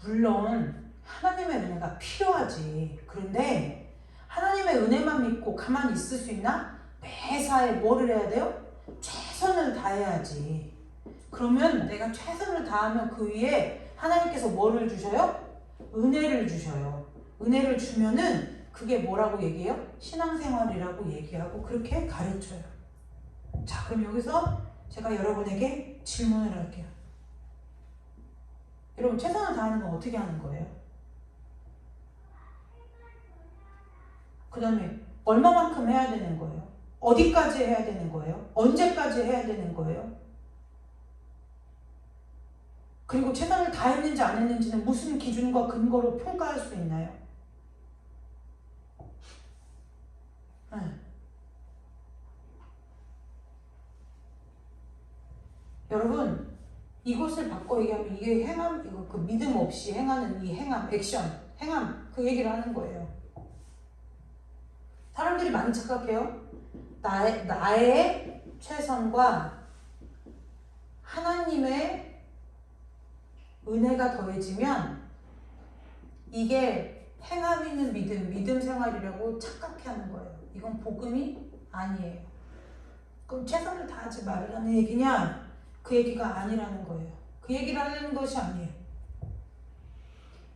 물론 하나님의 은혜가 필요하지. 그런데 하나님의 은혜만 믿고 가만히 있을 수 있나? 매사에 뭐를 해야 돼요? 최선을 다해야지. 그러면 내가 최선을 다하면 그 위에 하나님께서 뭐를 주셔요? 은혜를 주셔요. 은혜를 주면은 그게 뭐라고 얘기해요? 신앙생활이라고 얘기하고 그렇게 가르쳐요. 자, 그럼 여기서 제가 여러분에게 질문을 할게요. 여러분, 최선을 다하는 건 어떻게 하는 거예요? 그 다음에 얼마만큼 해야 되는 거예요? 어디까지 해야 되는 거예요? 언제까지 해야 되는 거예요? 그리고 최선을 다했는지 안 했는지는 무슨 기준과 근거로 평가할 수 있나요? 네. 여러분, 이것을 바꿔 얘기하면 이게 이거 그 믿음 없이 행하는 이 행함, 그 얘기를 하는 거예요. 사람들이 많이 착각해요. 나의 최선과 하나님의 은혜가 더해지면 이게 행함 있는 믿음 생활이라고 착각해 하는 거예요. 이건 복음이 아니에요. 그럼 최선을 다하지 말라는 얘기냐? 그 얘기가 아니라는 거예요. 그 얘기를 하려는 것이 아니에요.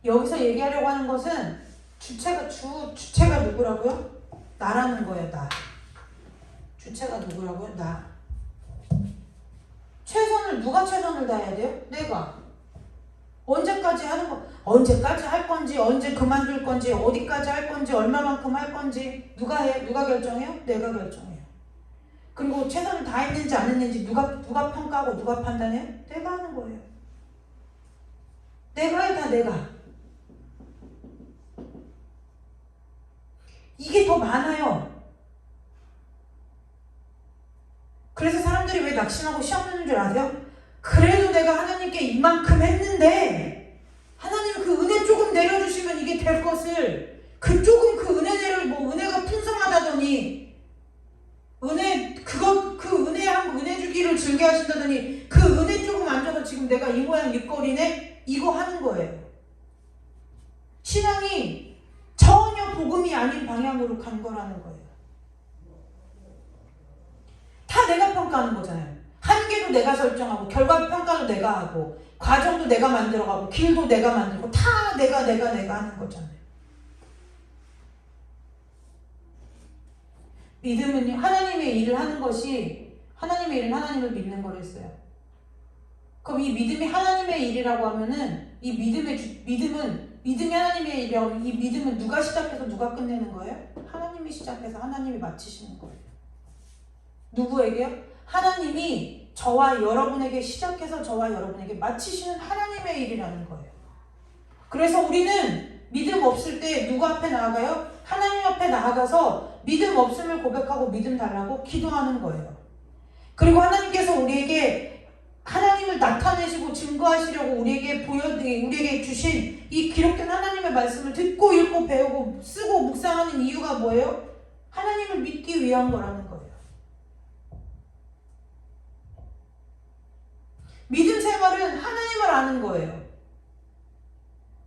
여기서 얘기하려고 하는 것은 주체가 누구라고요? 나라는 거예요. 나. 주체가 누구라고요? 나. 누가 최선을 다해야 돼요? 내가. 언제까지 할 건지, 언제 그만둘 건지, 어디까지 할 건지, 얼마만큼 할 건지, 누가 해? 누가 결정해요? 내가 결정해요. 그리고 최선을 다했는지 안 했는지 누가 평가하고 누가 판단해요? 내가 하는 거예요. 내가 해, 다 내가. 이게 더 많아요. 그래서 사람들이 왜 낙심하고 시험 드는 줄 아세요? 그래도 내가 하나님께 이만큼 했는데 하나님 그 은혜 조금 내려주시면 이게 될 것을 그 은혜가 풍성하다더니 은혜 주기를 즐겨 하신다더니 그 은혜 조금 안 줘서 지금 내가 이 모양 입거리네? 이거 하는 거예요. 신앙이 전혀 복음이 아닌 방향으로 간 거라는 거예요. 다 내가 평가하는 거잖아요. 한계도 내가 설정하고 결과 평가도 내가 하고 과정도 내가 만들어가고 길도 내가 만들고 다 내가 하는 거잖아요. 믿음은 하나님의 일을 하는 것이 하나님의 일은 하나님을 믿는 거랬어요. 그럼 이 믿음이 하나님의 일이라고 하면은 이 믿음이 하나님의 일이라고 하면 이 믿음은 누가 시작해서 누가 끝내는 거예요? 하나님이 시작해서 하나님이 마치시는 거예요. 누구에게요? 하나님이 저와 여러분에게 시작해서 저와 여러분에게 마치시는 하나님의 일이라는 거예요. 그래서 우리는 믿음 없을 때 누구 앞에 나아가요? 하나님 앞에 나아가서 믿음 없음을 고백하고 믿음 달라고 기도하는 거예요. 그리고 하나님께서 우리에게 하나님을 나타내시고 증거하시려고 우리에게 주신 이 기록된 하나님의 말씀을 듣고 읽고 배우고 쓰고 묵상하는 이유가 뭐예요? 하나님을 믿기 위한 거라는 거예요. 믿음 생활은 하나님을 아는 거예요.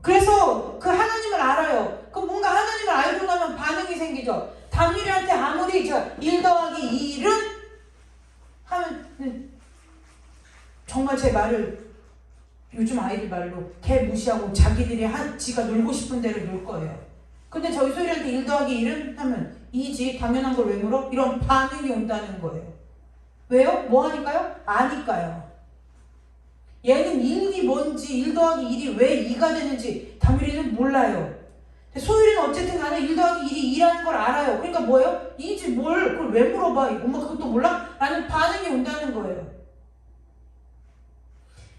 그래서 그 하나님을 알아요. 그럼 뭔가 하나님을 알고 나면 반응이 생기죠. 담일이한테 아무리 1 더하기 1은 하면 정말 제 말을 요즘 아이들 말로 개 무시하고 자기들이 지가 놀고 싶은 대로 놀 거예요. 근데 저희 소율이한테 1 더하기 1은 하면 2지 당연한 걸 왜 물어? 이런 반응이 온다는 거예요. 왜요? 뭐 하니까요? 아니까요. 얘는 1이 뭔지 1 더하기 1이 왜 2가 되는지 담율이는 몰라요. 소율이는 어쨌든 간에 1 더하기 1이 2라는 걸 알아요. 그러니까 뭐예요? 2지 뭘 그걸 그걸 왜 물어봐? 엄마 그것도 몰라? 라는 반응이 온다는 거예요.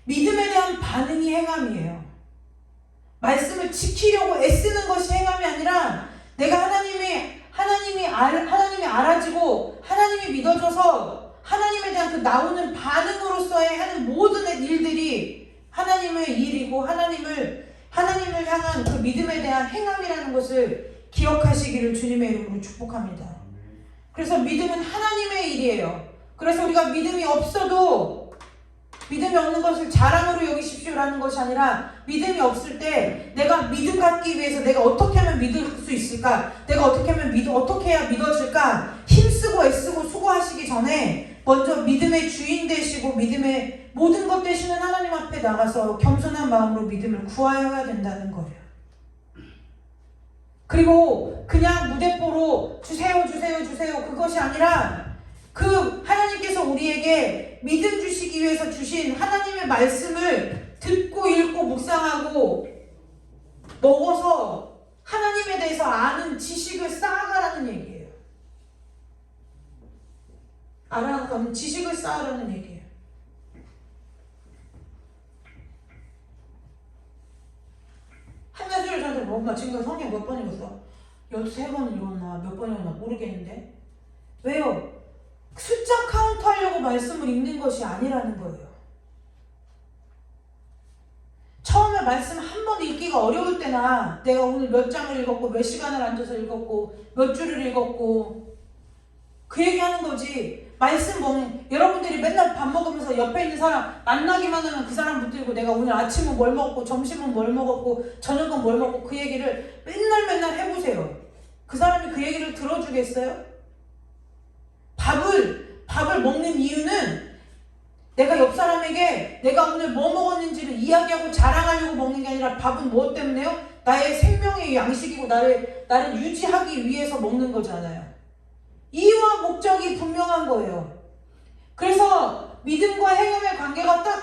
믿음에 대한 반응이 행함이에요. 말씀을 지키려고 애쓰는 것이 행함이 아니라 내가 하나님이 알아지고 하나님이 믿어져서 하나님에 대한 그 나오는 반응으로서의 하는 모든 일들이 하나님의 일이고 하나님을 향한 그 믿음에 대한 행함이라는 것을 기억하시기를 주님의 이름으로 축복합니다. 그래서 믿음은 하나님의 일이에요. 그래서 우리가 믿음이 없어도 믿음이 없는 것을 자랑으로 여기십시오라는 것이 아니라 믿음이 없을 때 내가 믿음 갖기 위해서 내가 어떻게 하면 믿을 수 있을까? 내가 어떻게 해야 믿어질까? 힘쓰고 애쓰고 수고하시기 전에 먼저 믿음의 주인 되시고 믿음의 모든 것 되시는 하나님 앞에 나가서 겸손한 마음으로 믿음을 구하여야 된다는 거예요. 그리고 그냥 무대뽀로 주세요 그것이 아니라 그 하나님께서 우리에게 믿음 주시기 위해서 주신 하나님의 말씀을 듣고 읽고 묵상하고 먹어서 하나님에 대해서 아는 지식을 쌓아가라는 얘기예요. 알아가는 지식을 쌓으라는 얘기예요. 한나주를 저한테 엄마 지금까지 성경 몇 번 읽었어? 13번 읽었나 몇 번 읽었나 모르겠는데 왜요? 숫자 카운트 하려고 말씀을 읽는 것이 아니라는 거예요. 처음에 말씀 한 번 읽기가 어려울 때나 내가 오늘 몇 장을 읽었고 몇 시간을 앉아서 읽었고 몇 줄을 읽었고 그 얘기하는 거지. 말씀 여러분들이 맨날 밥 먹으면서 옆에 있는 사람 만나기만 하면 그 사람 붙들고 내가 오늘 아침은 뭘 먹었고 점심은 뭘 먹었고 저녁은 뭘 먹고 그 얘기를 맨날 해보세요. 그 사람이 그 얘기를 들어주겠어요? 밥을 먹는 이유는 내가 옆 사람에게 내가 오늘 뭐 먹었는지를 이야기하고 자랑하려고 먹는 게 아니라 밥은 무엇 때문에요? 나의 생명의 양식이고 나를 유지하기 위해서 먹는 거잖아요. 이유와 목적이 분명한 거예요. 그래서 믿음과 행함의 관계가 딱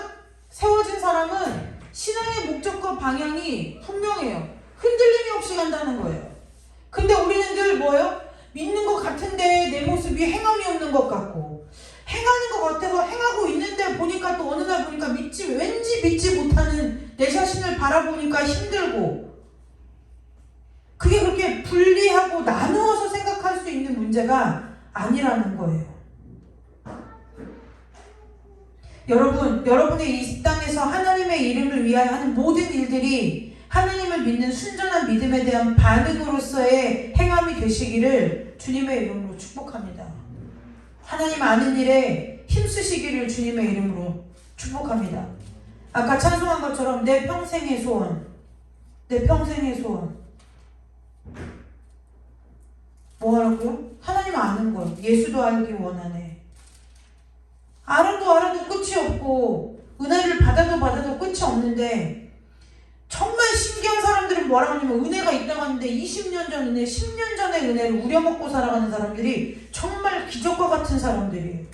세워진 사람은 신앙의 목적과 방향이 분명해요. 흔들림이 없이 간다는 거예요. 근데 우리는 늘 뭐예요? 믿는 것 같은데 내 모습이 행함이 없는 것 같고 행하는 것 같아서 행하고 있는데 보니까 또 어느 날 보니까 왠지 믿지 못하는 내 자신을 바라보니까 힘들고 그게 그렇게 분리하고 나누어서 생각할 수 있는 문제가 아니라는 거예요. 여러분의 이 땅에서 하나님의 이름을 위하여 하는 모든 일들이 하나님을 믿는 순전한 믿음에 대한 반응으로서의 행함이 되시기를 주님의 이름으로 축복합니다. 하나님 아는 일에 힘쓰시기를 주님의 이름으로 축복합니다. 아까 찬송한 것처럼 내 평생의 소원 뭐 하라고요? 하나님 아는 거. 예수도 알기 원하네. 알아도 끝이 없고 은혜를 받아도 끝이 없는데 정말 신기한 사람들은 뭐라고 하냐면 은혜가 있다고 하는데 20년 전 은혜, 10년 전의 은혜를 우려먹고 살아가는 사람들이 정말 기적과 같은 사람들이에요.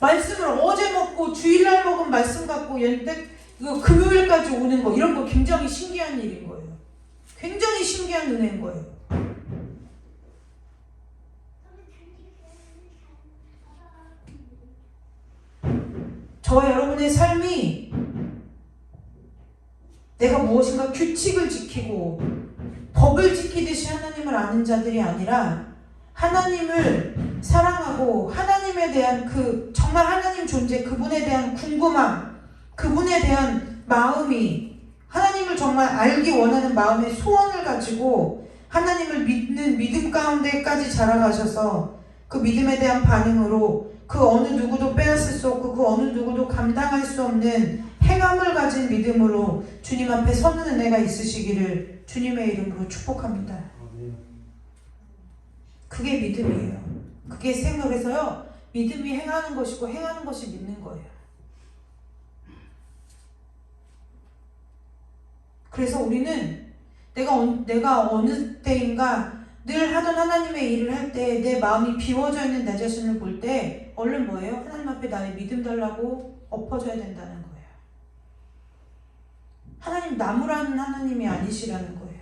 말씀을 어제 먹고 주일날 먹은 말씀 갖고 금요일까지 오는 거 이런 거 굉장히 신기한 일인 거예요. 굉장히 신기한 은혜인 거예요. 저와 여러분의 삶이 내가 무엇인가 규칙을 지키고 법을 지키듯이 하나님을 아는 자들이 아니라 하나님을 사랑하고 하나님에 대한 정말 하나님 존재, 그분에 대한 궁금함, 그분에 대한 마음이 하나님을 정말 알기 원하는 마음의 소원을 가지고 하나님을 믿는 믿음 가운데까지 자라가셔서 그 믿음에 대한 반응으로 그 어느 누구도 빼앗을 수 없고 그 어느 누구도 감당할 수 없는 행함을 가진 믿음으로 주님 앞에 서는 은혜가 있으시기를 주님의 이름으로 축복합니다. 그게 믿음이에요. 그게 생각해서요. 믿음이 행하는 것이고 행하는 것이 믿는 거예요. 그래서 우리는 내가 어느 때인가 늘 하던 하나님의 일을 할 때 내 마음이 비워져 있는 내 자신을 볼 때 얼른 뭐예요? 하나님 앞에 나의 믿음 달라고 엎어져야 된다는 거예요. 하나님 나무라는 하나님이 아니시라는 거예요.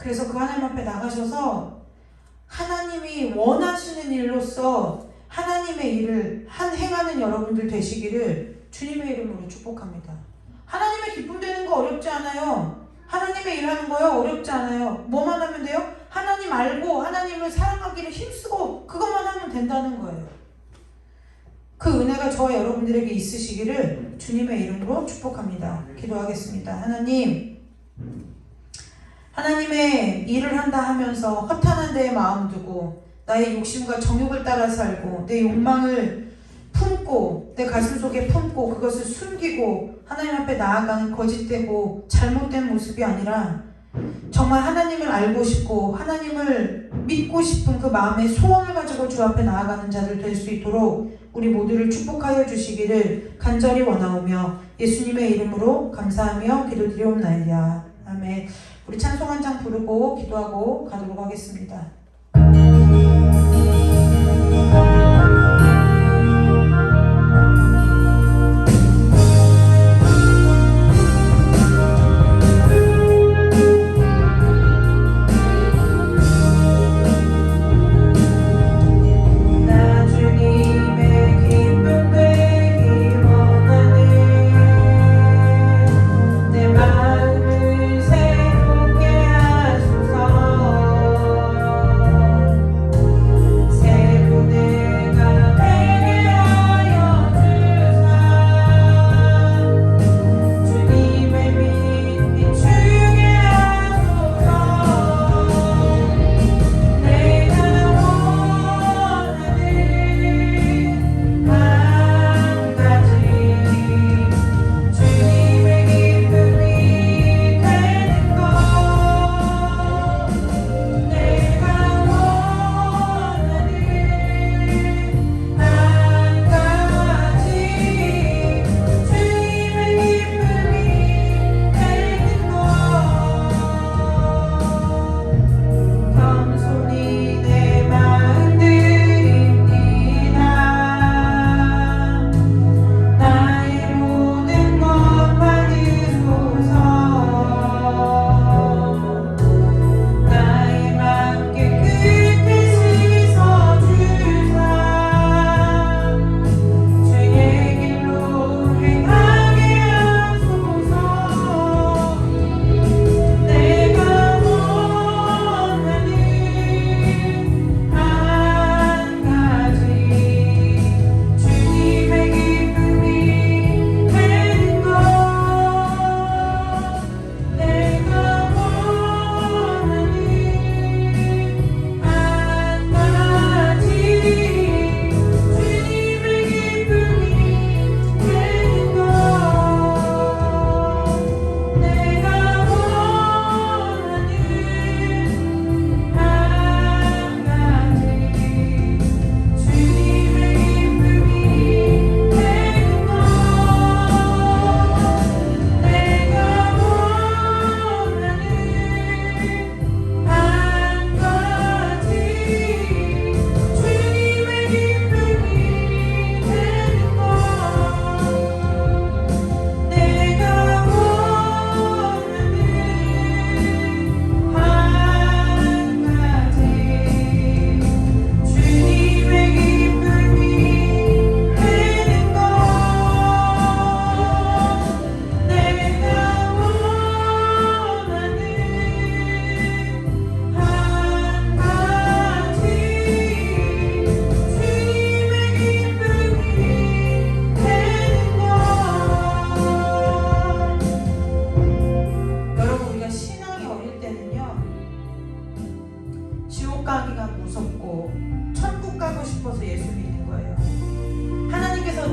그래서 그 하나님 앞에 나가셔서 하나님이 원하시는 일로서 하나님의 일을 행하는 여러분들 되시기를 주님의 이름으로 축복합니다. 하나님의 기쁨 되는 거 어렵지 않아요. 하나님의 일하는 거요 어렵지 않아요. 뭐만 하면 돼요? 하나님 알고 하나님을 사랑하기를 힘쓰고 그것만 하면 된다는 거예요. 그 은혜가 저와 여러분들에게 있으시기를 주님의 이름으로 축복합니다. 기도하겠습니다. 하나님의 일을 한다 하면서 허탄한 데에 마음 두고 나의 욕심과 정욕을 따라 살고 내 욕망을 품고 내 가슴 속에 품고 그것을 숨기고 하나님 앞에 나아가는 거짓되고 잘못된 모습이 아니라 정말 하나님을 알고 싶고 하나님을 믿고 싶은 그 마음의 소원을 가지고 주 앞에 나아가는 자들 될 수 있도록 우리 모두를 축복하여 주시기를 간절히 원하오며 예수님의 이름으로 감사하며 기도드리옵나이다. 아멘. 우리 찬송 한 장 부르고 기도하고 가도록 하겠습니다.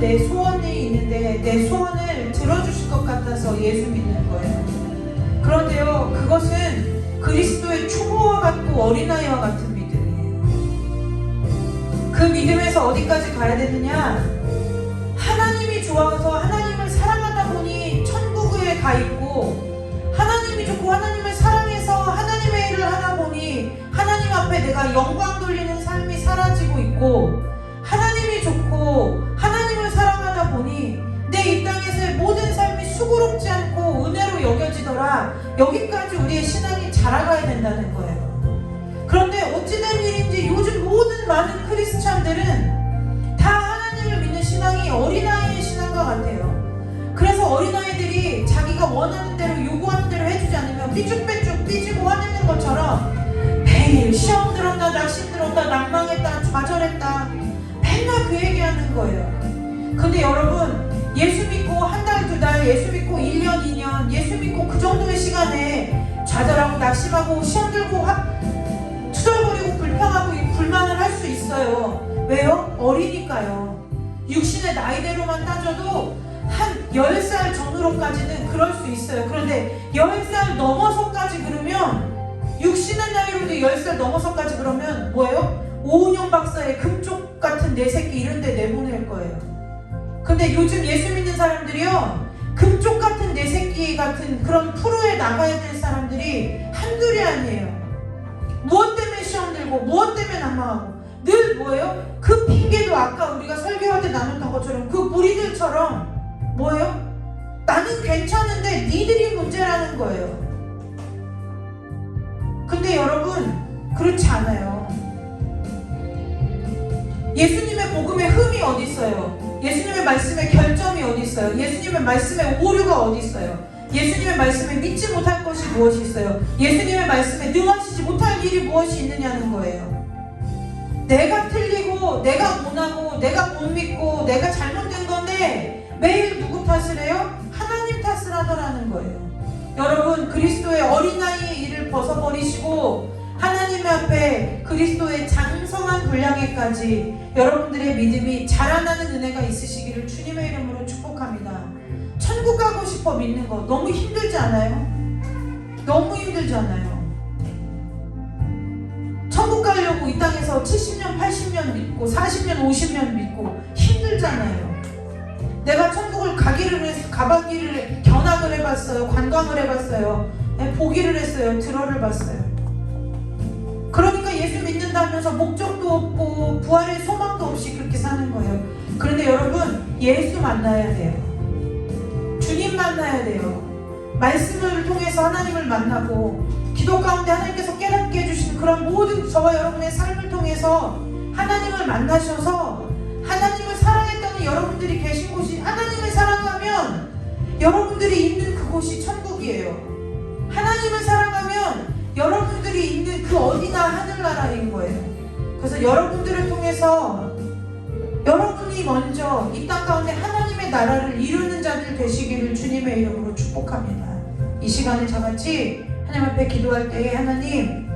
내 소원이 있는데 내 소원을 들어주실 것 같아서 예수 믿는 거예요. 그런데요, 그것은 그리스도의 초보와 같고 어린아이와 같은 믿음이에요. 그 믿음에서 어디까지 가야 되느냐? 하나님이 좋아서 하나님을 사랑하다 보니 천국에 가 있고, 하나님이 좋고 하나님을 사랑해서 하나님의 일을 하다 보니 하나님 앞에 내가 영광 돌리는 삶이 사라지고 있고, 하나님이 좋고 하나님을 사랑하다 보니 내 이 땅에서의 모든 삶이 수고롭지 않고 은혜로 여겨지더라. 여기까지 우리의 신앙이 자라가야 된다. 된다는 거예요. 그런데 어찌된 일인지 요즘 모든 많은 크리스찬들은 다 하나님을 믿는 신앙이 어린아이의 신앙과 같아요. 그래서 어린아이들이 자기가 원하는 대로 요구하는 대로 해주지 않으면 삐죽빼죽 삐지고 화내는 것처럼 매일 시험 들었다, 낙심 들었다, 낭망했다, 좌절했다, 맨날 그 얘기하는 거예요. 근데 여러분, 예수 믿고 한 달, 두 달, 예수 믿고 1년, 2년, 예수 믿고 그 정도의 시간에 좌절하고 낙심하고 시험 들고 투덜거리고 불평하고 불만을 할 수 있어요. 왜요? 어리니까요. 육신의 나이대로만 따져도 한 10살 전후로까지는 그럴 수 있어요. 그런데 10살 넘어서까지 그러면, 육신의 나이로도 10살 넘어서까지 그러면 뭐예요? 오은영 박사의 금쪽 같은 내 새끼 이런 데 내보낼 거예요. 근데 요즘 예수 믿는 사람들이요, 금쪽 같은 내 새끼 같은 그런 프로에 나가야 될 사람들이 한둘이 아니에요. 무엇 때문에 시험 들고 무엇 때문에 난망하고 늘 뭐예요? 그 핑계도 아까 우리가 설교할 때 나눴던 것처럼 그 무리들처럼 뭐예요? 나는 괜찮은데 니들이 문제라는 거예요. 근데 여러분, 그렇지 않아요. 예수님의 복음에 흠이 어디 있어요? 예수님의 말씀에 결점이 어디 있어요? 예수님의 말씀에 오류가 어디 있어요? 예수님의 말씀에 믿지 못할 것이 무엇이 있어요? 예수님의 말씀에 능하시지 못할 일이 무엇이 있느냐는 거예요. 내가 틀리고 내가 못하고 내가 못 믿고 내가 잘못된 건데 매일 누구 탓을 해요? 하나님 탓을 하더라는 거예요. 여러분, 그리스도의 어린아이의 일을 벗어버리시고 하나님 앞에 그리스도의 장성한 분량에까지 여러분들의 믿음이 자라나는 은혜가 있으시기를 주님의 이름으로 축복합니다. 천국 가고 싶어 믿는 거 너무 힘들지 않아요? 너무 힘들지 않아요? 천국 가려고 이 땅에서 70년, 80년 믿고 40년, 50년 믿고 힘들잖아요. 내가 천국을 가기를 견학을 해봤어요. 관광을 해봤어요. 보기를 했어요. 들어를 봤어요. 그러니까 예수 믿는다면서 목적도 없고 부활의 소망도 없이 그렇게 사는 거예요. 그런데 여러분, 예수 만나야 돼요. 주님 만나야 돼요. 말씀을 통해서 하나님을 만나고 기도 가운데 하나님께서 깨닫게 해주시는 그런 모든 저와 여러분의 삶을 통해서 하나님을 만나셔서 하나님을 사랑했다는 여러분들이 계신 곳이, 하나님을 사랑하면 여러분들이 있는 그곳이 천국이에요. 하나님을 사랑하면 여러분들이 있는 그 어디나 하늘나라인 거예요. 그래서 여러분들을 통해서 여러분이 먼저 이 땅 가운데 하나님의 나라를 이루는 자들 되시기를 주님의 이름으로 축복합니다. 이 시간에 저같이 하나님 앞에 기도할 때에 하나님,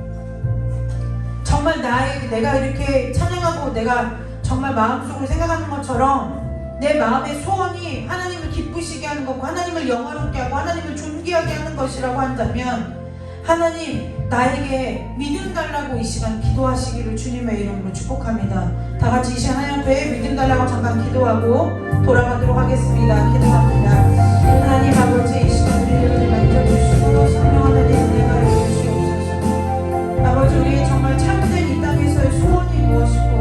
정말 내가 이렇게 찬양하고 내가 정말 마음속으로 생각하는 것처럼 내 마음의 소원이 하나님을 기쁘시게 하는 거고 하나님을 영화롭게 하고 하나님을 존귀하게 하는 것이라고 한다면 하나님, 나에게 믿음 달라고 이 시간 기도하시기를 주님의 이름으로 축복합니다. 다 같이 이 시간 하나님 앞에 믿음 달라고 잠깐 기도하고 돌아가도록 하겠습니다. 기도합니다. 하나님 아버지, 이 시간 우리를 만져주시고 성령 하나님 은혜가 주시옵소서. 아버지, 우리의 정말 참된 이 땅에서의 소원이 무엇이고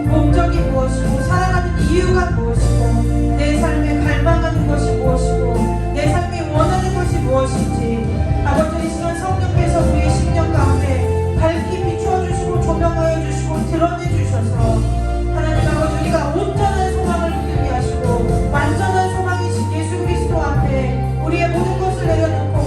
목적이 무엇이고 살아가는 이유가 무엇이고 내 삶에 갈망하는 것이 무엇이고 내 삶에 원하는 것이 무엇인지 아버지, 이 시간 성령께서 우리의 심령 가운데 밝히 비추어 주시고 조명하여 주시고 드러내 주셔서 하나님 아버지, 우리가 온전한 소망을 붙들게 하시고 완전한 소망이신 예수 그리스도 앞에 우리의 모든 것을 내려놓고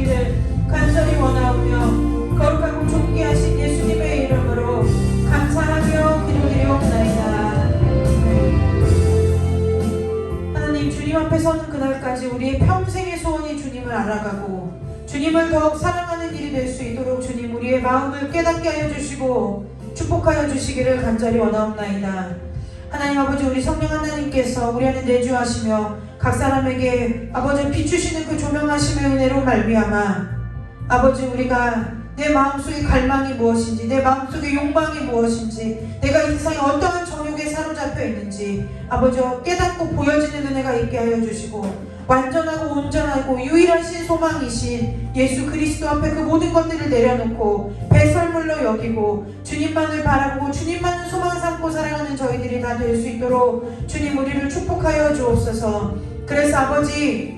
주시기를 간절히 원하오며 거룩하고 존귀하신 예수님의 이름으로 감사하며 기도드리옵나이다. 하나님, 주님 앞에 서는 그날까지 우리의 평생의 소원이 주님을 알아가고 주님을 더욱 사랑하는 일이 될 수 있도록 주님 우리의 마음을 깨닫게 하여 주시고 축복하여 주시기를 간절히 원하옵나이다. 하나님 아버지, 우리 성령 하나님께서 우리 안에 내주하시며 각 사람에게 아버지 비추시는 그 조명하심의 은혜로 말미암아 아버지, 우리가 내 마음속의 갈망이 무엇인지, 내 마음속의 욕망이 무엇인지, 내가 이 세상에 어떠한 정욕에 사로잡혀 있는지 아버지 깨닫고 보여지는 은혜가 있게 하여 주시고 완전하고 온전하고 유일하신 소망이신 예수 그리스도 앞에 그 모든 것들을 내려놓고 배설물로 여기고 주님만을 바라보고 주님만을 소망 삼고 살아가는 저희들이 다 될 수 있도록 주님 우리를 축복하여 주옵소서. 그래서 아버지,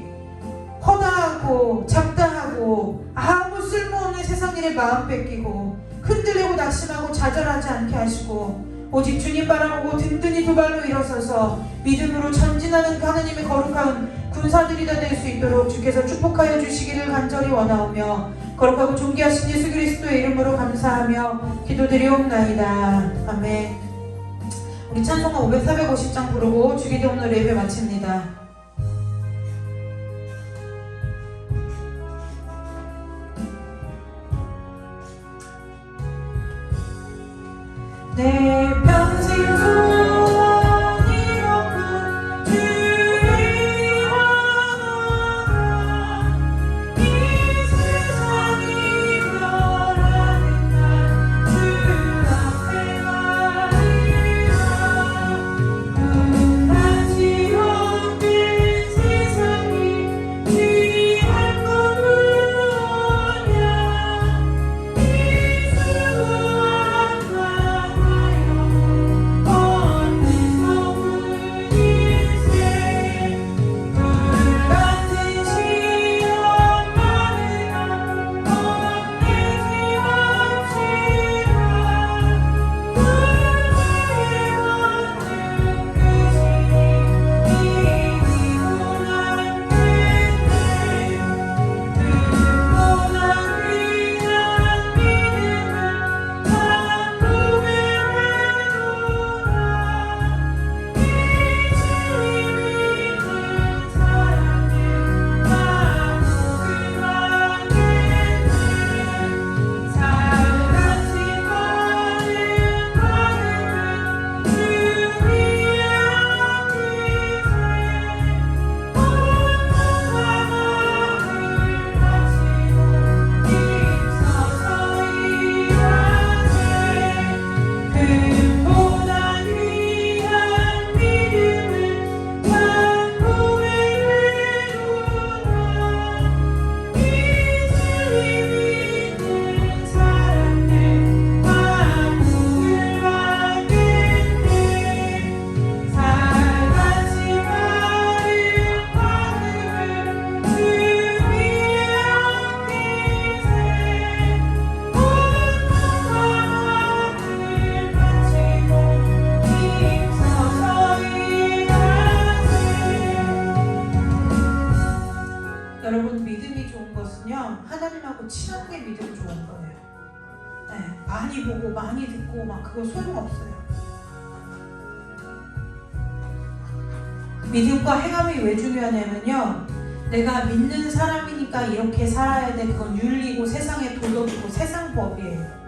허다하고 잡다하고 아무 쓸모없는 세상 일에 마음 뺏기고 흔들리고 낙심하고 좌절하지 않게 하시고 오직 주님 바라보고 든든히 두 발로 일어서서 믿음으로 전진하는 하나님의 거룩한 군사들이 다 될 수 있도록 주께서 축복하여 주시기를 간절히 원하오며 거룩하고 존귀하신 예수 그리스도의 이름으로 감사하며 기도드리옵나이다. 아멘. 우리 찬송가 450장 부르고 주기도 오늘 예배 마칩니다. 내 평생 소원이 없는 주의 하나가 이 세상이 변하는 날 주 앞에 가리라. 끝나지 없는 세상이 주의 할 것 무엇이냐. 이 수고한 여러분, 믿음이 좋은 것은요 하나님하고 친한 게 믿음 좋은 거예요. 네, 많이 보고 많이 듣고 막 그거 소용없어요. 믿음과 행함이 왜 중요하냐면요, 내가 믿는 사람이니까 이렇게 살아야 돼, 그건 윤리고 세상의 도덕이고 세상 법이에요.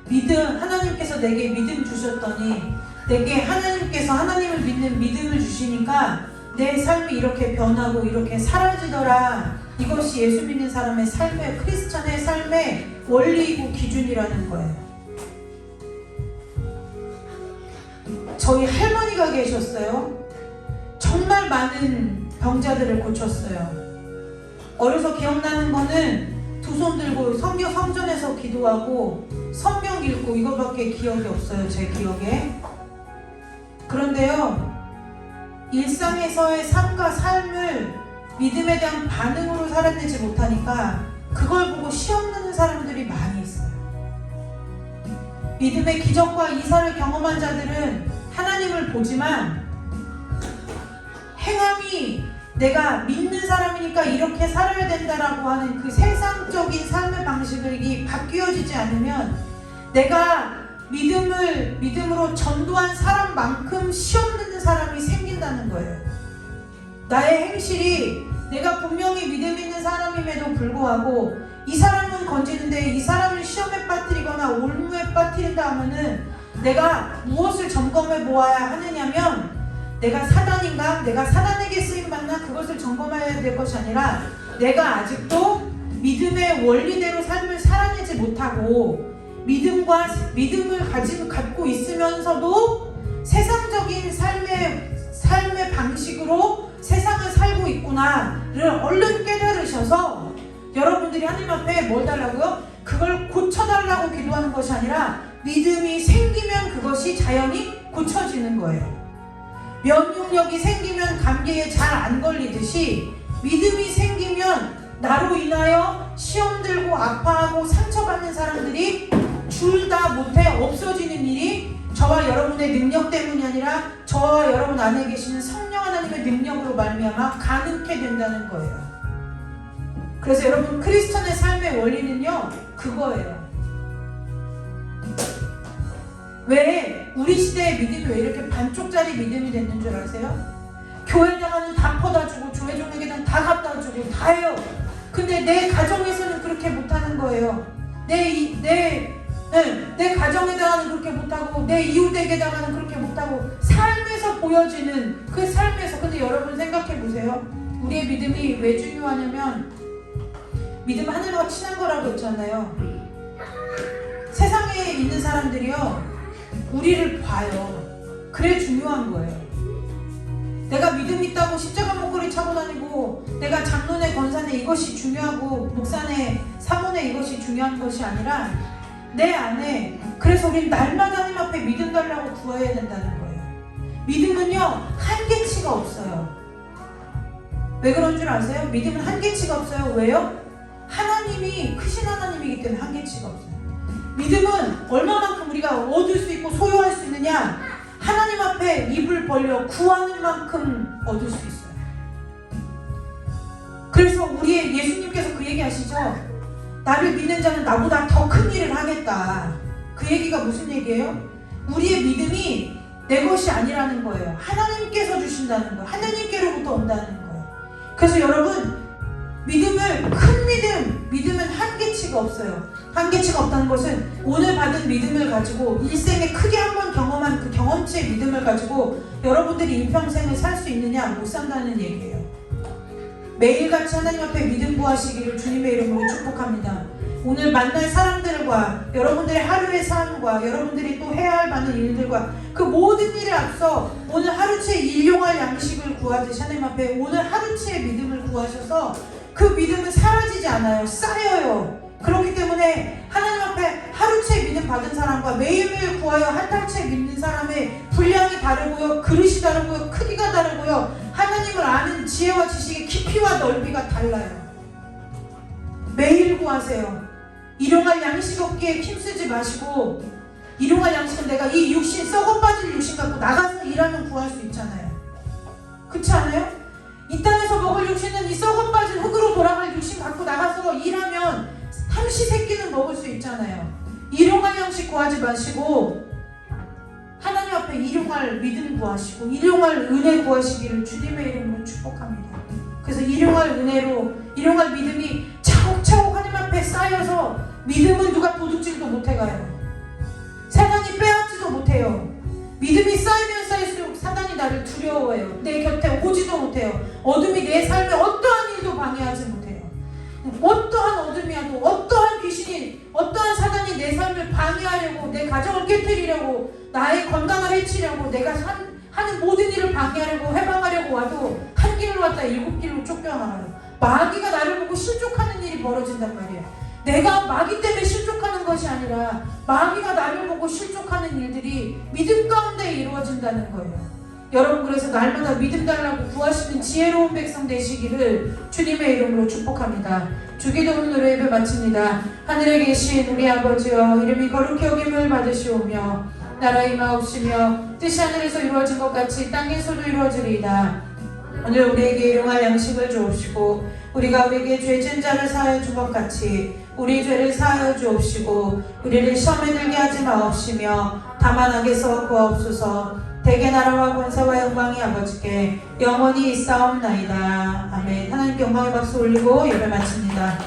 믿음, 하나님께서 내게 믿음 주셨더니 내게 하나님께서 하나님을 믿는 믿음을 주시니까 내 삶이 이렇게 변하고 이렇게 사라지더라. 이것이 예수 믿는 사람의 삶의, 크리스찬의 삶의 원리이고 기준이라는 거예요. 저희 할머니가 계셨어요. 정말 많은 병자들을 고쳤어요. 어려서 기억나는 거는 두 손 들고 성전에서 기도하고 성경 읽고 이거밖에 기억이 없어요, 제 기억에. 그런데요, 일상에서의 삶과 삶을 믿음에 대한 반응으로 살아내지 못하니까 그걸 보고 시험 드는 사람들이 많이 있어요. 믿음의 기적과 이사를 경험한 자들은 하나님을 보지만 행함이 내가 믿는 사람이니까 이렇게 살아야 된다라고 하는 그 세상적인 삶의 방식이 바뀌어지지 않으면 내가 믿음으로 전도한 사람만큼 시험 듣는 사람이 생긴다는 거예요. 나의 행실이 내가 분명히 믿음 있는 사람임에도 불구하고 이 사람은 건지는데 이 사람을 시험에 빠뜨리거나 올무에 빠뜨린다 하면은 내가 무엇을 점검해 보아야 하느냐면 내가 사단인가? 내가 사단에게 쓰임받나? 그것을 점검해야 될 것이 아니라 내가 아직도 믿음의 원리대로 삶을 살아내지 못하고 믿음을 갖고 있으면서도 세상적인 삶의 방식으로 세상을 살고 있구나를 얼른 깨달으셔서 여러분들이 하나님 앞에 뭘 달라고요? 그걸 고쳐달라고 기도하는 것이 아니라 믿음이 생기면 그것이 자연히 고쳐지는 거예요. 면역력이 생기면 감기에 잘 안 걸리듯이 믿음이 생기면 나로 인하여 시험 들고 아파하고 상처받는 사람들이 줄 다 못해 없어지는 일이 저와 여러분의 능력 때문이 아니라 저와 여러분 안에 계시는 성령 하나님의 능력으로 말미암아 가능케 된다는 거예요. 그래서 여러분 크리스천의 삶의 원리는요 그거예요. 왜 우리 시대의 믿음이 왜 이렇게 반쪽짜리 믿음이 됐는 줄 아세요? 교회에다가는 다 퍼다 주고 교회 종에게는 다 갖다 주고 다 해요. 근데 내 가정에서는 그렇게 못하는 거예요. 내 가정에다가는 그렇게 못하고 내 이웃에게다가는 그렇게 못하고 삶에서 보여지는 그 삶에서. 근데 여러분 생각해 보세요. 우리의 믿음이 왜 중요하냐면 믿음은 하늘과 친한 거라고 했잖아요. 세상에 있는 사람들이요 우리를 봐요. 그래 중요한 거예요. 내가 믿음 있다고 십자가 목걸이 차고 다니고 내가 장로네 권사네 이것이 중요하고 목사네 사모네 이것이 중요한 것이 아니라 내 안에. 그래서 우리는 날마다 하나님 앞에 믿음 달라고 구해야 된다는 거예요. 믿음은요 한계치가 없어요. 왜 그런 줄 아세요? 믿음은 한계치가 없어요. 왜요? 하나님이 크신 하나님이기 때문에 한계치가 없어요. 믿음은 얼마만큼 우리가 얻을 수 있고 소유할 수 있느냐? 하나님 앞에 입을 벌려 구하는 만큼 얻을 수 있어요. 그래서 우리의 예수님께서 그 얘기 하시죠? 나를 믿는 자는 나보다 더 큰 일을 하겠다. 그 얘기가 무슨 얘기예요? 우리의 믿음이 내 것이 아니라는 거예요. 하나님께서 주신다는 거예요. 하나님께로부터 온다는 거예요. 그래서 여러분 믿음은 믿음은 한계치가 없어요. 한계치가 없다는 것은 오늘 받은 믿음을 가지고 일생에 크게 한번 경험한 그 경험치의 믿음을 가지고 여러분들이 일평생을 살 수 있느냐? 못 산다는 얘기예요. 매일같이 하나님 앞에 믿음 구하시기를 주님의 이름으로 축복합니다. 오늘 만날 사람들과 여러분들의 하루의 삶과 여러분들이 또 해야 할 많은 일들과 그 모든 일에 앞서 오늘 하루치의 일용할 양식을 구하듯이 하나님 앞에 오늘 하루치의 믿음을 구하셔서 그 믿음은 사라지지 않아요. 쌓여요. 그렇기 때문에 하나님 앞에 하루치의 믿음 받은 사람과 매일매일 구하여 한 달치의 믿는 사람의 분량이 다르고요. 그릇이 다르고요. 크기가 다르고요. 하나님을 아는 지혜와 지식의 깊이와 넓이가 달라요. 매일 구하세요. 일용할 양식 얻기에 힘쓰지 마시고, 일용할 양식은 내가 이 육신, 썩어빠질 육신 갖고 나가서 일하면 구할 수 있잖아요. 그렇지 않아요? 이 땅에서 먹을 육신은 이 썩어빠진 흙으로 돌아갈 육신 갖고 나가서 일하면 삼시세끼는 먹을 수 있잖아요. 일용할 양식 구하지 마시고 하나님 앞에 일용할 믿음 구하시고 일용할 은혜 구하시기를 주님의 이름으로 축복합니다. 그래서 일용할 은혜로 일용할 믿음이 차곡차곡 하나님 앞에 쌓여서 믿음은 누가 도둑질도 못해가요. 사단이 빼앗지도 못해요. 믿음이 쌓이면 쌓일수록 사단이 나를 두려워해요. 내 곁에 오지도 못해요. 어둠이 내 삶에 어떠한 일도 방해하지 못해요. 어떠한 어둠이 와도 어떠한 귀신이 어떠한 사단이 내 삶을 방해하려고 내 가정을 깨뜨리려고 나의 건강을 해치려고 내가 하는 모든 일을 방해하려고 해방하려고 와도 한 길로 왔다 7길로 쫓겨나가요. 마귀가 나를 보고 실족하는 일이 벌어진단 말이에요. 내가 마귀 때문에 실족하는 것이 아니라 마귀가 나를 보고 실족하는 일들이 믿음 가운데 이루어진다는 거예요. 여러분 그래서 날마다 믿음 달라고 구하시는 지혜로운 백성 되시기를 주님의 이름으로 축복합니다. 주기도문으로 예배 마칩니다. 하늘에 계신 우리 아버지여 이름이 거룩히 여김을 받으시오며 나라 임하옵시며 뜻이 하늘에서 이루어진 것 같이 땅에서도 이루어지리이다. 오늘 우리에게 일용할 양식을 주옵시고 우리가 우리에게 죄 지은 자를 사하여 준 것 같이 우리 죄를 사하여 주옵시고 우리를 시험에 들게 하지 마옵시며 다만 악에서 구하옵소서. 대개 나라와 권세와 영광이 아버지께 영원히 있사옵나이다. 아멘. 하나님께 영광의 박수 올리고 예배 마칩니다.